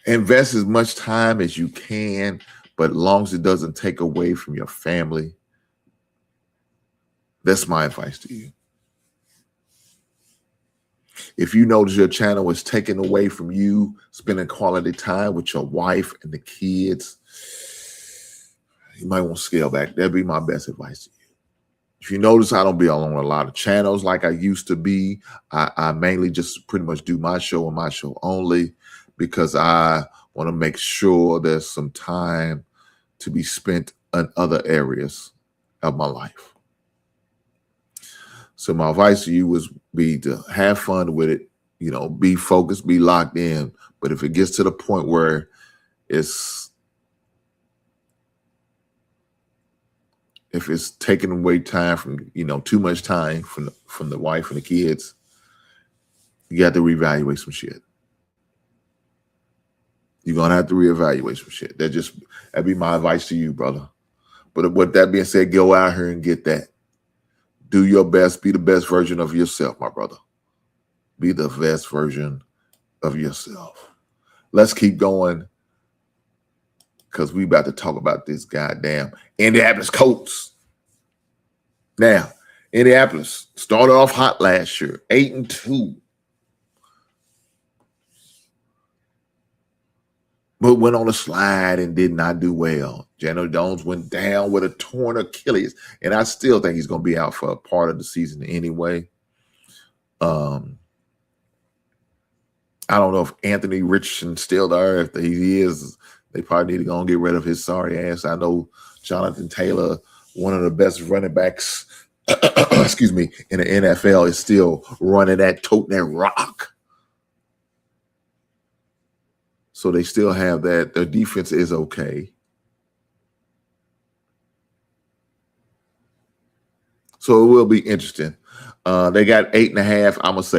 invest as much time as you can, but as long as it doesn't take away from your family. That's my advice to you. If you notice your channel is taken away from you spending quality time with your wife and the kids, you might want to scale back. That'd be my best advice to you. If you notice, I don't be on a lot of channels like I used to be. I mainly just pretty much do my show and my show only because I want to make sure there's some time to be spent in other areas of my life. So my advice to you would be to have fun with it, you know, be focused, be locked in. But if it gets to the point where it's taking away time from, you know, too much time from the wife and the kids, you got to reevaluate some shit. You're gonna have to reevaluate some shit. That'd be my advice to you, brother. But with that being said, go out here and get that. Do your best. Be the best version of yourself, my brother. Be the best version of yourself. Let's keep going because we about to talk about this goddamn Indianapolis Colts. Now, Indianapolis started off hot last year, 8-2. But went on a slide and did not do well. Daniel Jones went down with a torn Achilles, and I still think he's going to be out for a part of the season anyway. I don't know if Anthony Richardson's still there. If he is, they probably need to go and get rid of his sorry ass. I know Jonathan Taylor, one of the best running backs, excuse me, in the NFL, is still running that, toting that rock. So they still have that. Their defense is okay. So it will be interesting. They got 8.5. I'm going to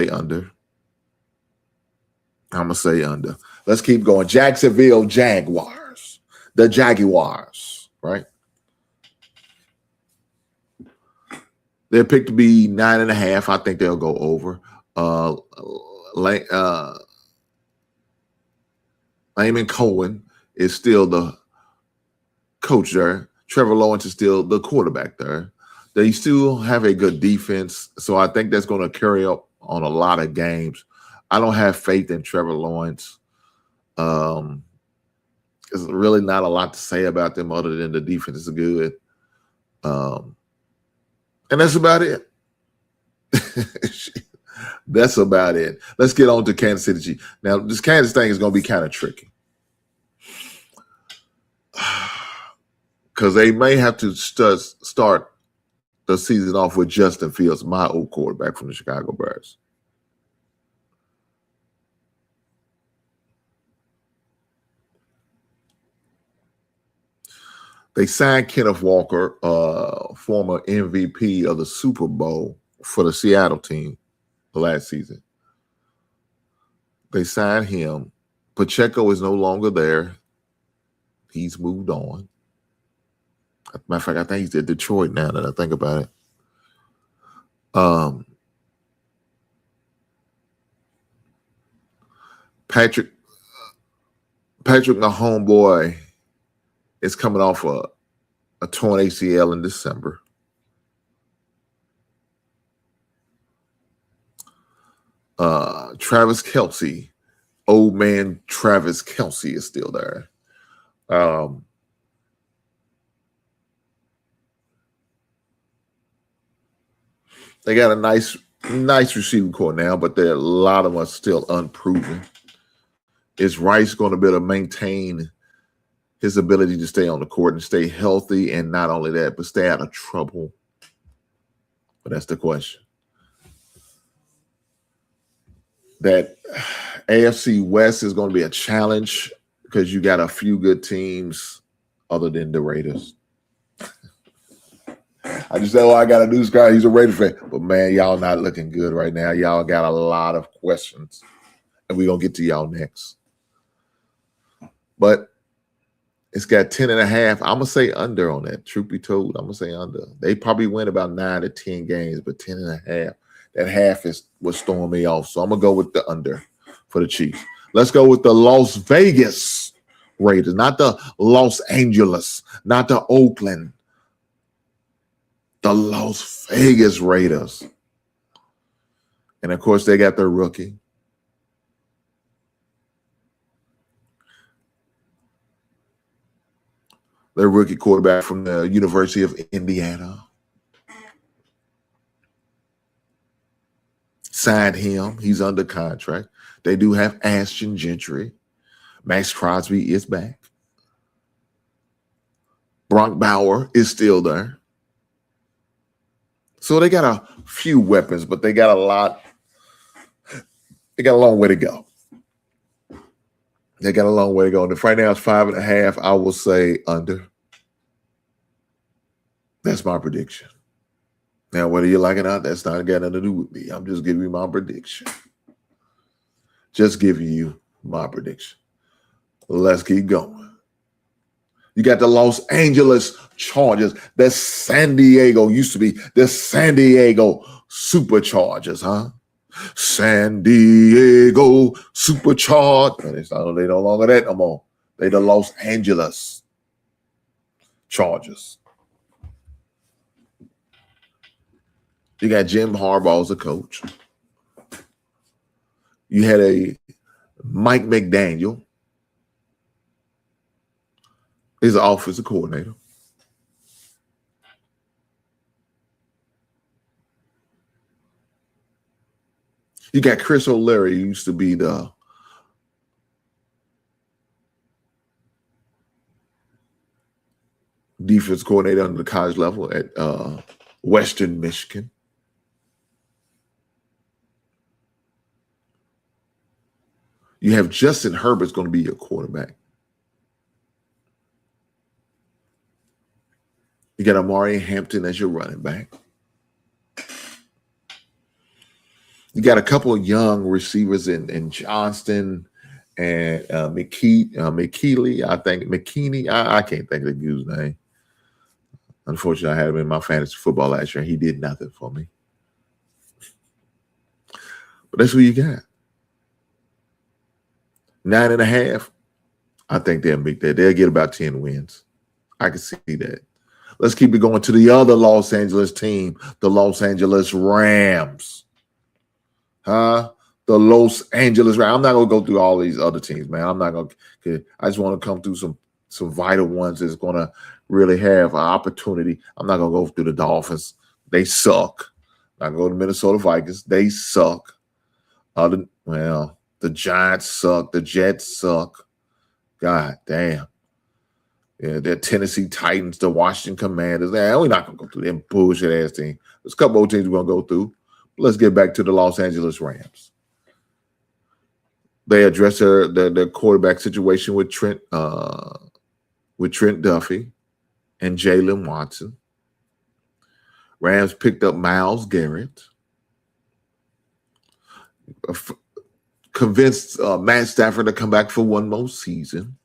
say under. Let's keep going. Jacksonville Jaguars. The Jaguars, right? They're picked to be 9.5. I think they'll go over. Lehman Cohen is still the coach there. Trevor Lawrence is still the quarterback there. They still have a good defense, so I think that's going to carry up on a lot of games. I don't have faith in Trevor Lawrence. There's really not a lot to say about them other than the defense is good. And that's about it. That's about it. Let's get on to Kansas City. Now, this Kansas thing is going to be kind of tricky because they may have to start the season off with Justin Fields, my old quarterback from the Chicago Bears. They signed Kenneth Walker, former MVP of the Super Bowl for the Seattle team last season. They signed him. Pacheco is no longer there. He's moved on. Matter of fact, I think he's at Detroit now that I think about it. Patrick, my homeboy, is coming off a torn ACL in December. Travis Kelce, old man Travis Kelce is still there. They got a nice receiving core now, but a lot of them are still unproven. Is Rice going to be able to maintain his ability to stay on the court and stay healthy, and not only that, but stay out of trouble? But that's the question. That AFC West is going to be a challenge because you got a few good teams other than the Raiders. I just said, I got a news guy. He's a Raiders fan. But, man, y'all not looking good right now. Y'all got a lot of questions, and we're going to get to y'all next. But it's got 10.5. I'm going to say under on that. Truth be told, I'm going to say under. They probably win about 9 to 10 games, but 10.5. That half is what's throwing me off. So I'm going to go with the under for the Chiefs. Let's go with the Las Vegas Raiders, not the Los Angeles, not the Oakland. The Las Vegas Raiders. And, of course, they got their rookie. Their rookie quarterback from the University of Indiana. Signed him. He's under contract. They do have Ashton Gentry. Max Crosby is back. Bronk Bauer is still there. So they got a few weapons, but they got a lot. They got a long way to go. They got a long way to go. And if right now it's 5.5, I will say under. That's my prediction. Now, whether you like it or not, that's not got nothing to do with me. I'm just giving you my prediction. Just giving you my prediction. Let's keep going. You got the Los Angeles Chargers. That's San Diego used to be the San Diego Superchargers, huh? San Diego Superchargers. They no longer that no more. They the Los Angeles Chargers. You got Jim Harbaugh as a coach. You had a Mike McDaniel. He's an offensive coordinator. You got Chris O'Leary, who used to be the defense coordinator under the college level at Western Michigan. You have Justin Herbert's going to be your quarterback. You got Amari Hampton as your running back. You got a couple of young receivers in Johnston and McKeely. I think McKinney. I can't think of the dude's name. Unfortunately, I had him in my fantasy football last year, and he did nothing for me. But that's who you got. 9.5. I think they'll make that. They'll get about 10 wins. I can see that. Let's keep it going to the other Los Angeles team, the Los Angeles Rams. The Los Angeles Rams. I'm not going to go through all these other teams, man. I'm not going to. I just want to come through some vital ones that's going to really have an opportunity. I'm not going to go through the Dolphins. They suck. I'm not going to go to Minnesota Vikings. They suck. The Giants suck. The Jets suck. God damn. Yeah, the Tennessee Titans, the Washington Commanders. We're not going to go through them bullshit-ass teams. There's a couple of teams we're going to go through. Let's get back to the Los Angeles Rams. They address their quarterback situation with Trent Duffy and Jalen Watson. Rams picked up Myles Garrett. Convinced Matt Stafford to come back for one more season.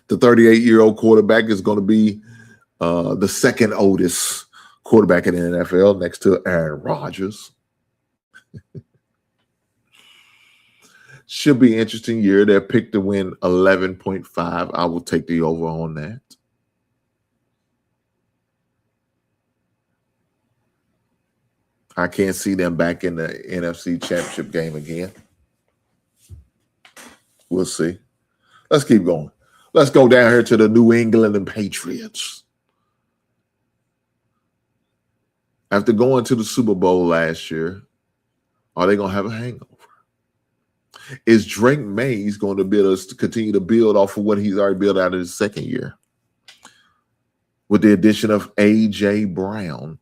The 38-year-old quarterback is going to be the second oldest quarterback in the NFL next to Aaron Rodgers. Should be interesting year. They're picked to win 11.5. I will take the over on that. I can't see them back in the NFC Championship game again. We'll see. Let's keep going. Let's go down here to the New England Patriots. After going to the Super Bowl last year, are they going to have a hangover? Is Drake Mays going to be able to continue to build off of what he's already built out of his second year? With the addition of A.J. Brown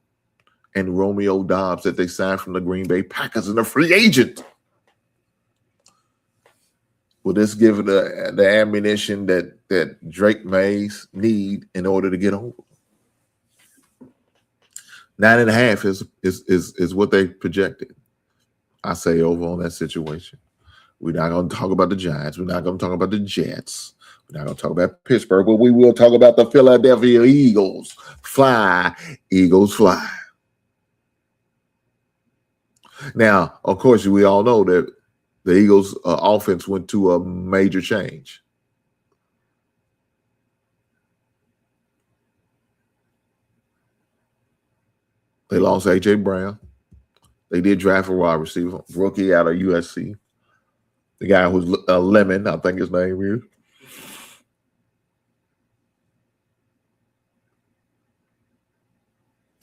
and Romeo Doubs that they signed from the Green Bay Packers and a free agent. Will this give the ammunition that Drake Mays need in order to get over? 9.5 is what they projected. I say over on that situation. We're not going to talk about the Giants. We're not going to talk about the Jets. We're not going to talk about Pittsburgh, but we will talk about the Philadelphia Eagles. Fly, Eagles, fly. Now, of course, we all know that the Eagles' offense went to a major change. They lost A.J. Brown. They did draft a wide receiver, rookie out of USC. The guy who's Lemon, I think his name is.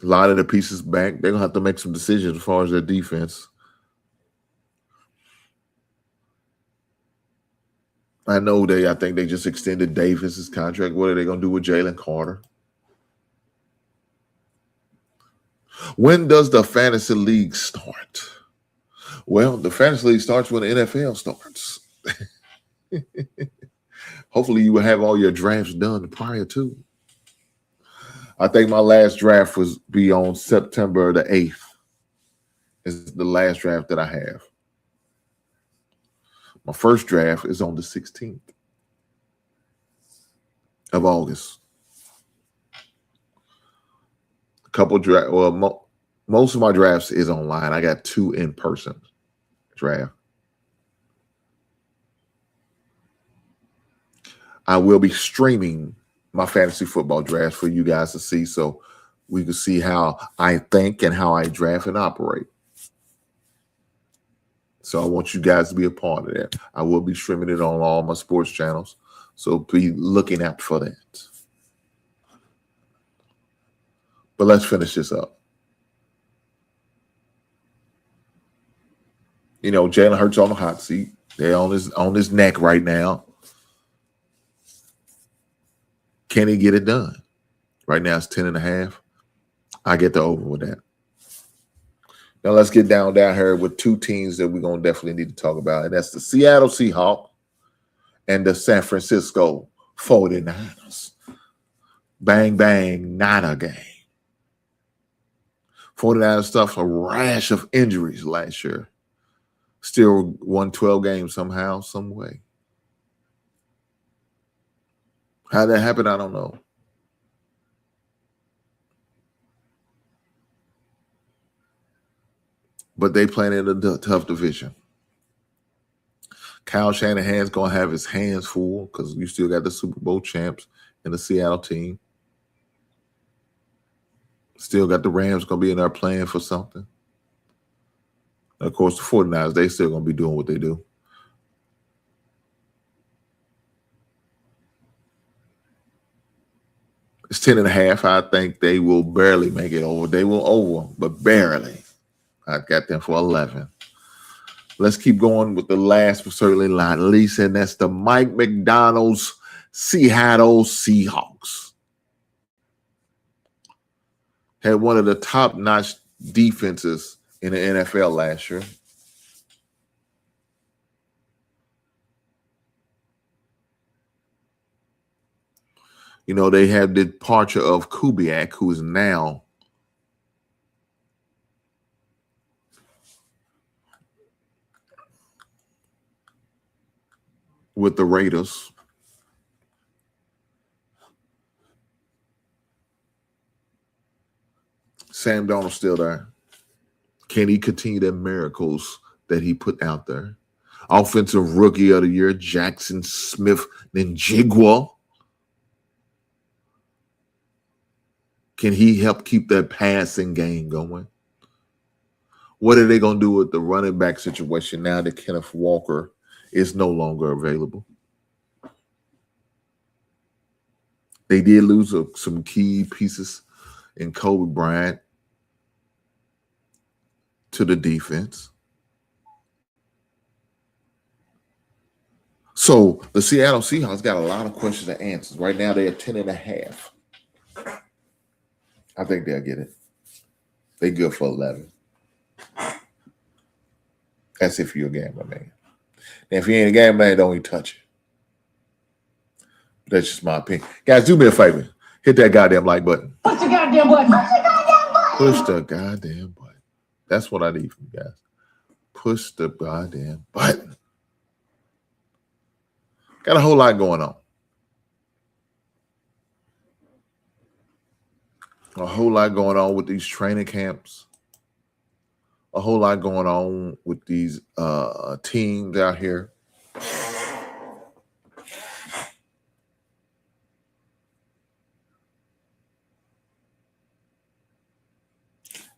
A lot of the pieces back. They're going to have to make some decisions as far as their defense. I think they just extended Davis's contract. What are they going to do with Jalen Carter? When does the fantasy league start? Well, the fantasy league starts when the NFL starts. Hopefully you will have all your drafts done prior to. I think my last draft be on September the 8th. Is the last draft that I have. My first draft is on the 16th of August. Most of my drafts is online. I got 2 in-person draft. I will be streaming my fantasy football draft for you guys to see, so we can see how I think and how I draft and operate. So I want you guys to be a part of that. I will be streaming it on all my sports channels, so be looking out for that. But let's finish this up. Jalen Hurts on the hot seat. They're on his neck right now. Can he get it done? Right now it's 10.5. I get the over with that. Now let's get down here with 2 teams that we're going to definitely need to talk about, and that's the Seattle Seahawks and the San Francisco 49ers. Bang, bang, Niner game. 49ers stuffed a rash of injuries last year. Still won 12 games somehow, some way. How that happened, I don't know. But they playing in a tough division. Kyle Shanahan's going to have his hands full because you still got the Super Bowl champs in the Seattle team. Still got the Rams going to be in there playing for something. And of course, the 49ers, they still going to be doing what they do. It's 10.5. I think they will barely make it over. They will over, but barely. I've got them for 11. Let's keep going with the last, but certainly not least, and that's the Mike McDonald's Seattle Seahawks. Had one of the top-notch defenses in the NFL last year. They have the departure of Kubiak, who is now with the Raiders. Sam Darnold's still there. Can he continue the miracles that he put out there? Offensive Rookie of the Year, Jackson Smith Ninjigwa. Can he help keep that passing game going? What are they going to do with the running back situation now that Kenneth Walker is no longer available? They did lose some key pieces in Kobe Bryant to the defense. So the Seattle Seahawks got a lot of questions and answers. Right now they're 10.5. I think they'll get it. They good for 11. That's if you're a gambler, man. And if you ain't a gambler, man, don't even touch it. That's just my opinion. Guys, do me a favor. Hit that goddamn like button. Push the goddamn button. Push the goddamn button. Push the goddamn button. That's what I need from you guys. Push the goddamn button. Got a whole lot going on. A whole lot going on with these training camps. A whole lot going on with these teams out here.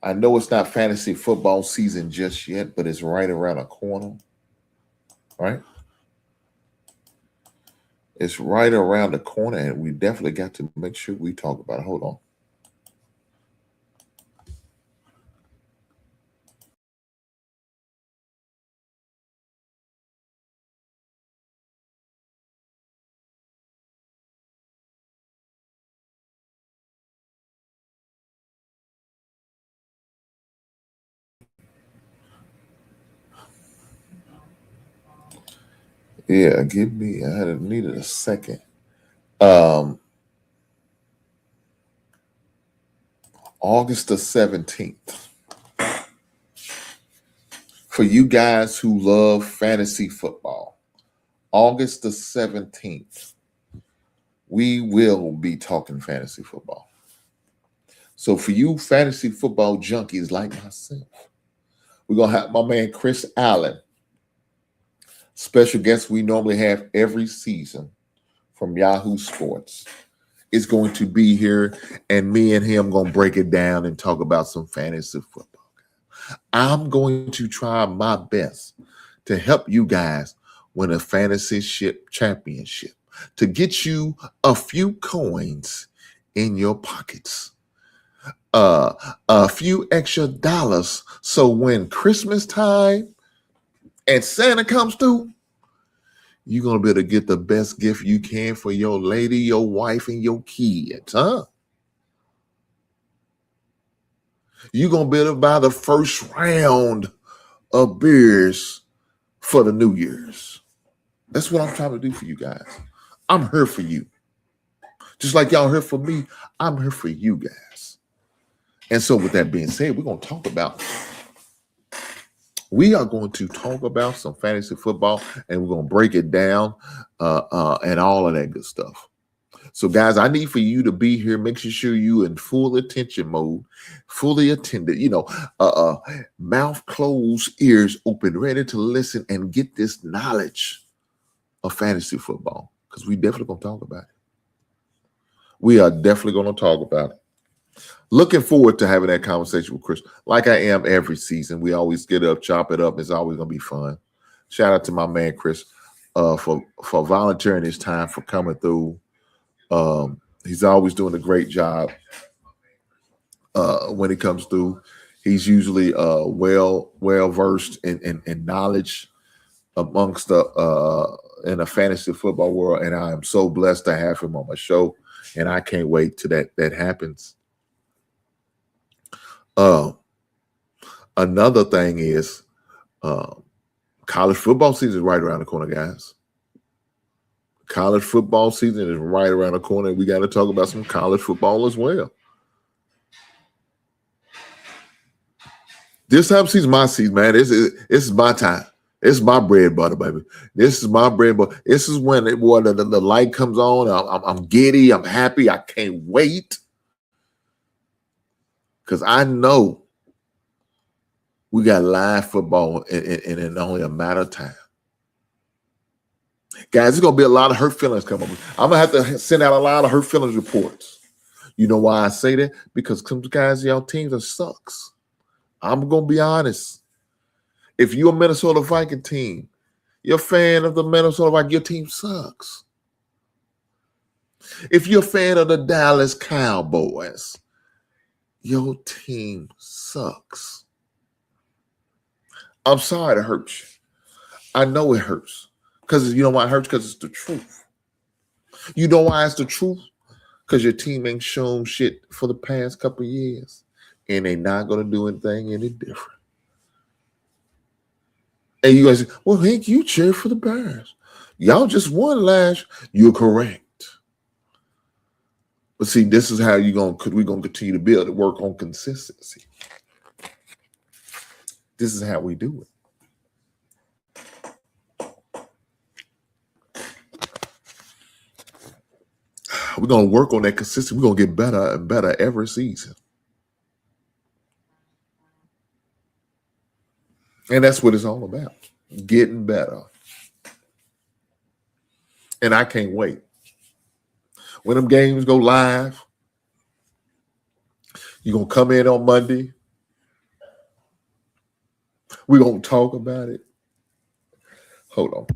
I know it's not fantasy football season just yet, but it's right around the corner. Right? It's right around the corner, and we definitely got to make sure we talk about it. Hold on. Yeah, I needed a second. August the 17th. For you guys who love fantasy football, August the 17th, we will be talking fantasy football. So for you fantasy football junkies like myself, we're going to have my man Chris Allen, special guest we normally have every season from Yahoo Sports, is going to be here, and me and him going to break it down and talk about some fantasy football. I'm going to try my best to help you guys win a fantasy championship, to get you a few coins in your pockets, a few extra dollars, so when Christmas time and Santa comes through, you're going to be able to get the best gift you can for your lady, your wife, and your kids, huh? You're going to be able to buy the first round of beers for the New Year's. That's what I'm trying to do for you guys. I'm here for you. Just like y'all here for me, I'm here for you guys. And so with that being said, we are going to talk about some fantasy football, and we're going to break it down and all of that good stuff. So, guys, I need for you to be here, making sure you in full attention mode, fully attended, mouth closed, ears open, ready to listen and get this knowledge of fantasy football, because we definitely going to talk about it. We are definitely going to talk about it. Looking forward to having that conversation with Chris, like I am every season. We always get up, chop it up. It's always going to be fun. Shout out to my man, Chris, for volunteering his time, for coming through. He's always doing a great job when he comes through. He's usually well versed in knowledge amongst in the fantasy football world, and I am so blessed to have him on my show, and I can't wait till that happens. Another thing is college football season is right around the corner, guys. College football season is right around the corner, and we got to talk about some college football as well. This time season, my season, man. This is my time. It's my bread and butter, baby. This is my bread and butter. This is when the light comes on. I'm giddy. I'm happy. I can't wait, because I know we got live football in only a matter of time. Guys, there's going to be a lot of hurt feelings coming up. I'm going to have to send out a lot of hurt feelings reports. You know why I say that? Because some guys, y'all teams are sucks. I'm going to be honest. If you're a Minnesota Viking team, you're a fan of the Minnesota Vikings, your team sucks. If you're a fan of the Dallas Cowboys, your team sucks. I'm sorry to hurt you. I know it hurts. Because you know why it hurts? Because it's the truth. You know why it's the truth? Because your team ain't shown shit for the past couple of years. And they not going to do anything any different. And you guys say, well, Hank, you cheer for the Bears. Y'all just won last. You're correct. But see, this is how we're going to continue to build and work on consistency. This is how we do it. We're going to work on that consistency. We're going to get better and better every season. And that's what it's all about. Getting better. And I can't wait. When them games go live, you're going to come in on Monday. We're going to talk about it. Hold on.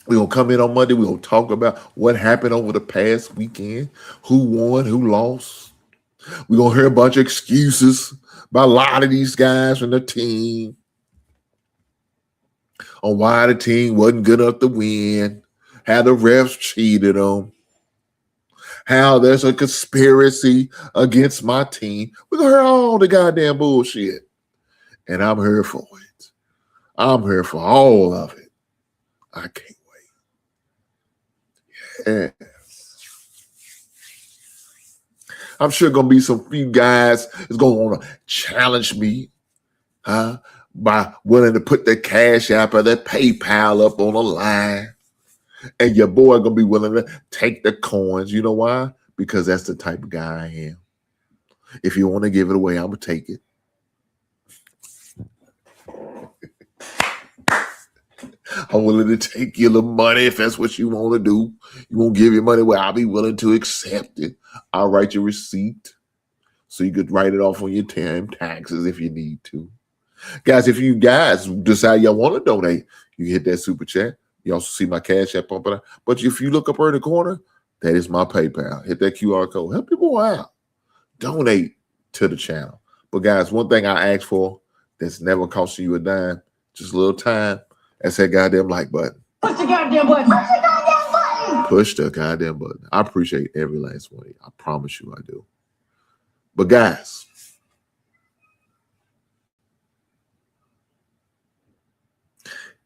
We're going to come in on Monday. We're going to talk about what happened over the past weekend, who won, who lost. We're going to hear a bunch of excuses by a lot of these guys from the team on why the team wasn't good enough to win, how the refs cheated them, how there's a conspiracy against my team. We're going to hear all the goddamn bullshit. And I'm here for it. I'm here for all of it. I can't wait. Yeah. I'm sure going to be some few guys that's going to want to challenge me, by willing to put their cash app or their PayPal up on the line. And your boy going to be willing to take the coins. You know why? Because that's the type of guy I am. If you want to give it away, I'm going to take it. I'm willing to take your little money if that's what you want to do. You won't give your money away, I'll be willing to accept it. I'll write your receipt so you could write it off on your taxes if you need to. Guys, if you guys decide y'all want to donate, you hit that super chat. You also see my cash app up. But if you look up in the corner, that is my PayPal. Hit that QR code. Help people out. Donate to the channel. But guys, one thing I ask for that's never costing you a dime, just a little time. That's that goddamn like button. Push the goddamn button. Push the goddamn button. Push the goddamn button. I appreciate every last one of you. I promise you I do. But guys,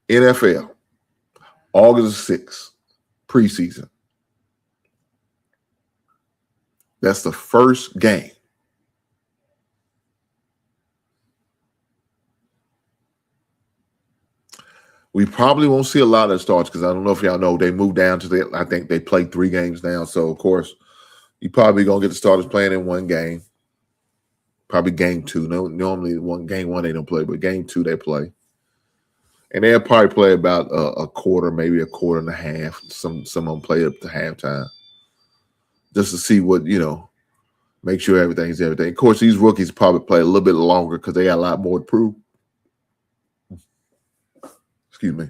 NFL, August 6th, preseason. That's the first game. We probably won't see a lot of starts because I don't know if y'all know they moved down to I think they played 3 games now. So, of course, you probably going to get the starters playing in one game. Probably game 2. No, normally game 1 they don't play, but game 2 they play. And they'll probably play about a quarter, maybe a quarter and a half. Some of them play up to halftime. Just to see what, make sure everything's everything. Of course, these rookies probably play a little bit longer because they got a lot more to prove. Excuse me.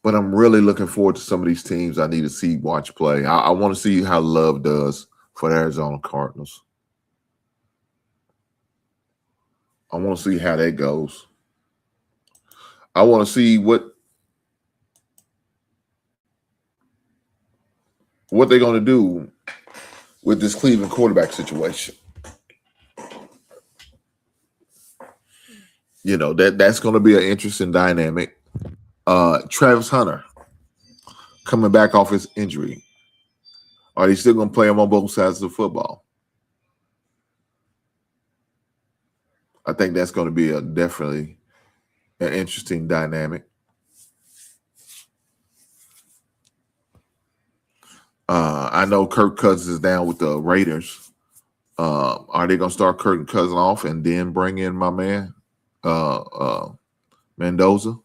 But I'm really looking forward to some of these teams I need to watch play. I want to see how Love does for the Arizona Cardinals. I want to see how that goes. I want to see what they're going to do with this Cleveland quarterback situation. That's going to be an interesting dynamic. Travis Hunter coming back off his injury. Are they still going to play him on both sides of the football? I think that's going to be definitely an interesting dynamic. I know Kirk Cousins is down with the Raiders. Are they going to start Kirk Cousins off and then bring in my man, Mendoza.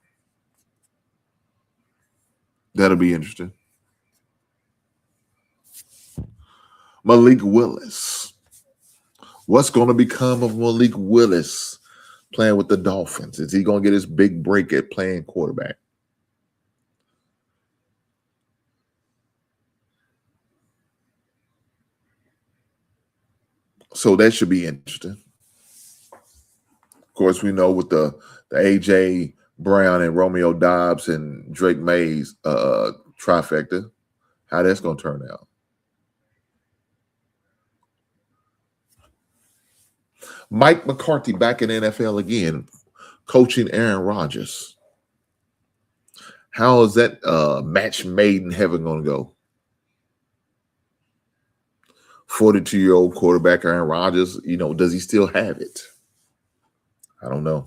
That'll be interesting. Malik Willis. What's going to become of Malik Willis playing with the Dolphins? Is he going to get his big break at playing quarterback? So that should be interesting. Of course, we know with the A.J. Brown and Romeo Dobbs and Drake Mays trifecta, how that's going to turn out. Mike McCarthy back in the NFL again, coaching Aaron Rodgers. How is that match made in heaven going to go? 42-year-old quarterback Aaron Rodgers, does he still have it? I don't know.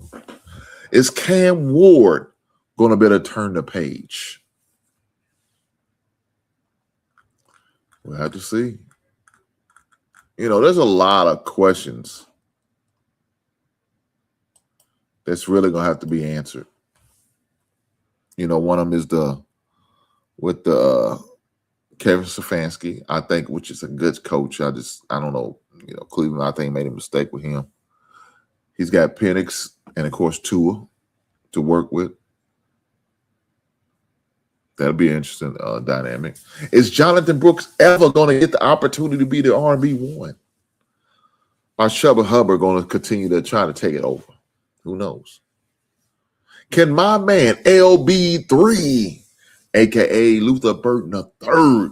Is Cam Ward going to better turn the page? We'll have to see. There's a lot of questions that's really going to have to be answered. One of them is with Kevin Stefanski, I think, which is a good coach. I don't know. Cleveland, I think, made a mistake with him. He's got Penix and, of course, Tua to work with. That'll be an interesting dynamic. Is Jonathan Brooks ever going to get the opportunity to be the R&B one? Or Chuba Hubbard going to continue to try to take it over? Who knows? Can my man LB3, a.k.a. Luther Burton III,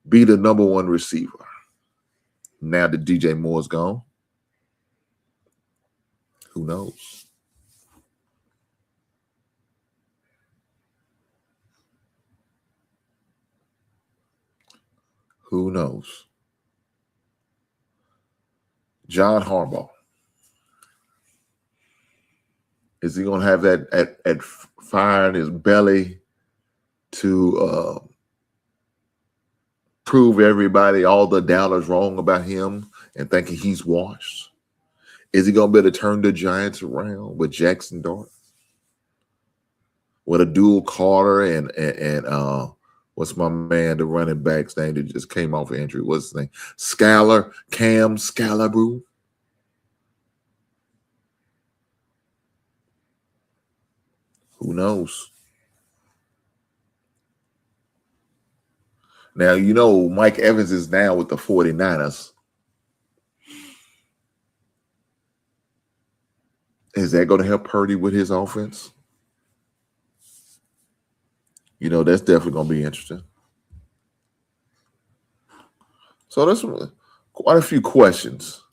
be the number one receiver now that DJ Moore's gone? Who knows? Who knows? John Harbaugh. Is he going to have that at fire in his belly to prove everybody, all the doubters, wrong about him and thinking he's washed? Is he going to be able to turn the Giants around with Jackson Dart? With a dual Carter and what's my man, the running back's name that just came off of injury? What's his name? Cam Scalabru. Who knows? Now, Mike Evans is now with the 49ers. Is that going to help Purdy with his offense? That's definitely going to be interesting. So there's quite a few questions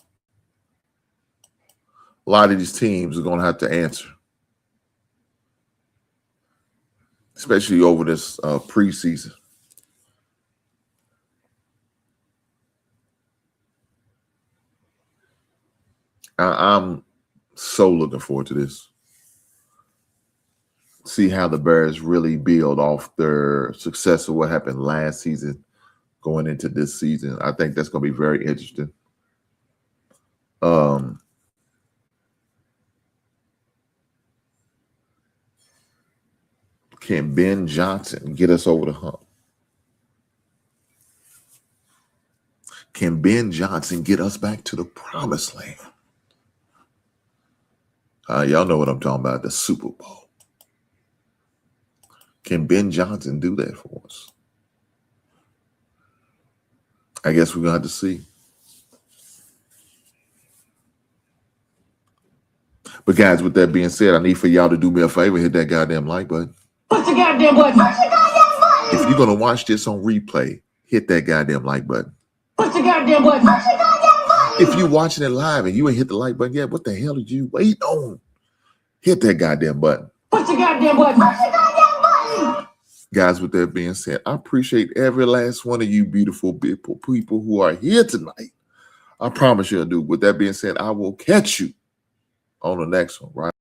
a lot of these teams are going to have to answer, especially over this preseason. I'm so looking forward to this. See how the Bears really build off their success of what happened last season going into this season. I think that's going to be very interesting. Can Ben Johnson get us over the hump? Can Ben Johnson get us back to the promised land? Y'all know what I'm talking about, the Super Bowl. Can Ben Johnson do that for us? I guess we're going to have to see. But guys, with that being said, I need for y'all to do me a favor, hit that goddamn like button. Push the goddamn button. Push the goddamn button. If you're going to watch this on replay, hit that goddamn like button. Push the goddamn button. Push the goddamn button. If you're watching it live and you ain't hit the like button yet, what the hell did you wait on? Hit that goddamn button. Push the goddamn button. Push the goddamn button. Guys, with that being said, I appreciate every last one of you beautiful people who are here tonight. I promise you I do. With that being said, I will catch you on the next one, right?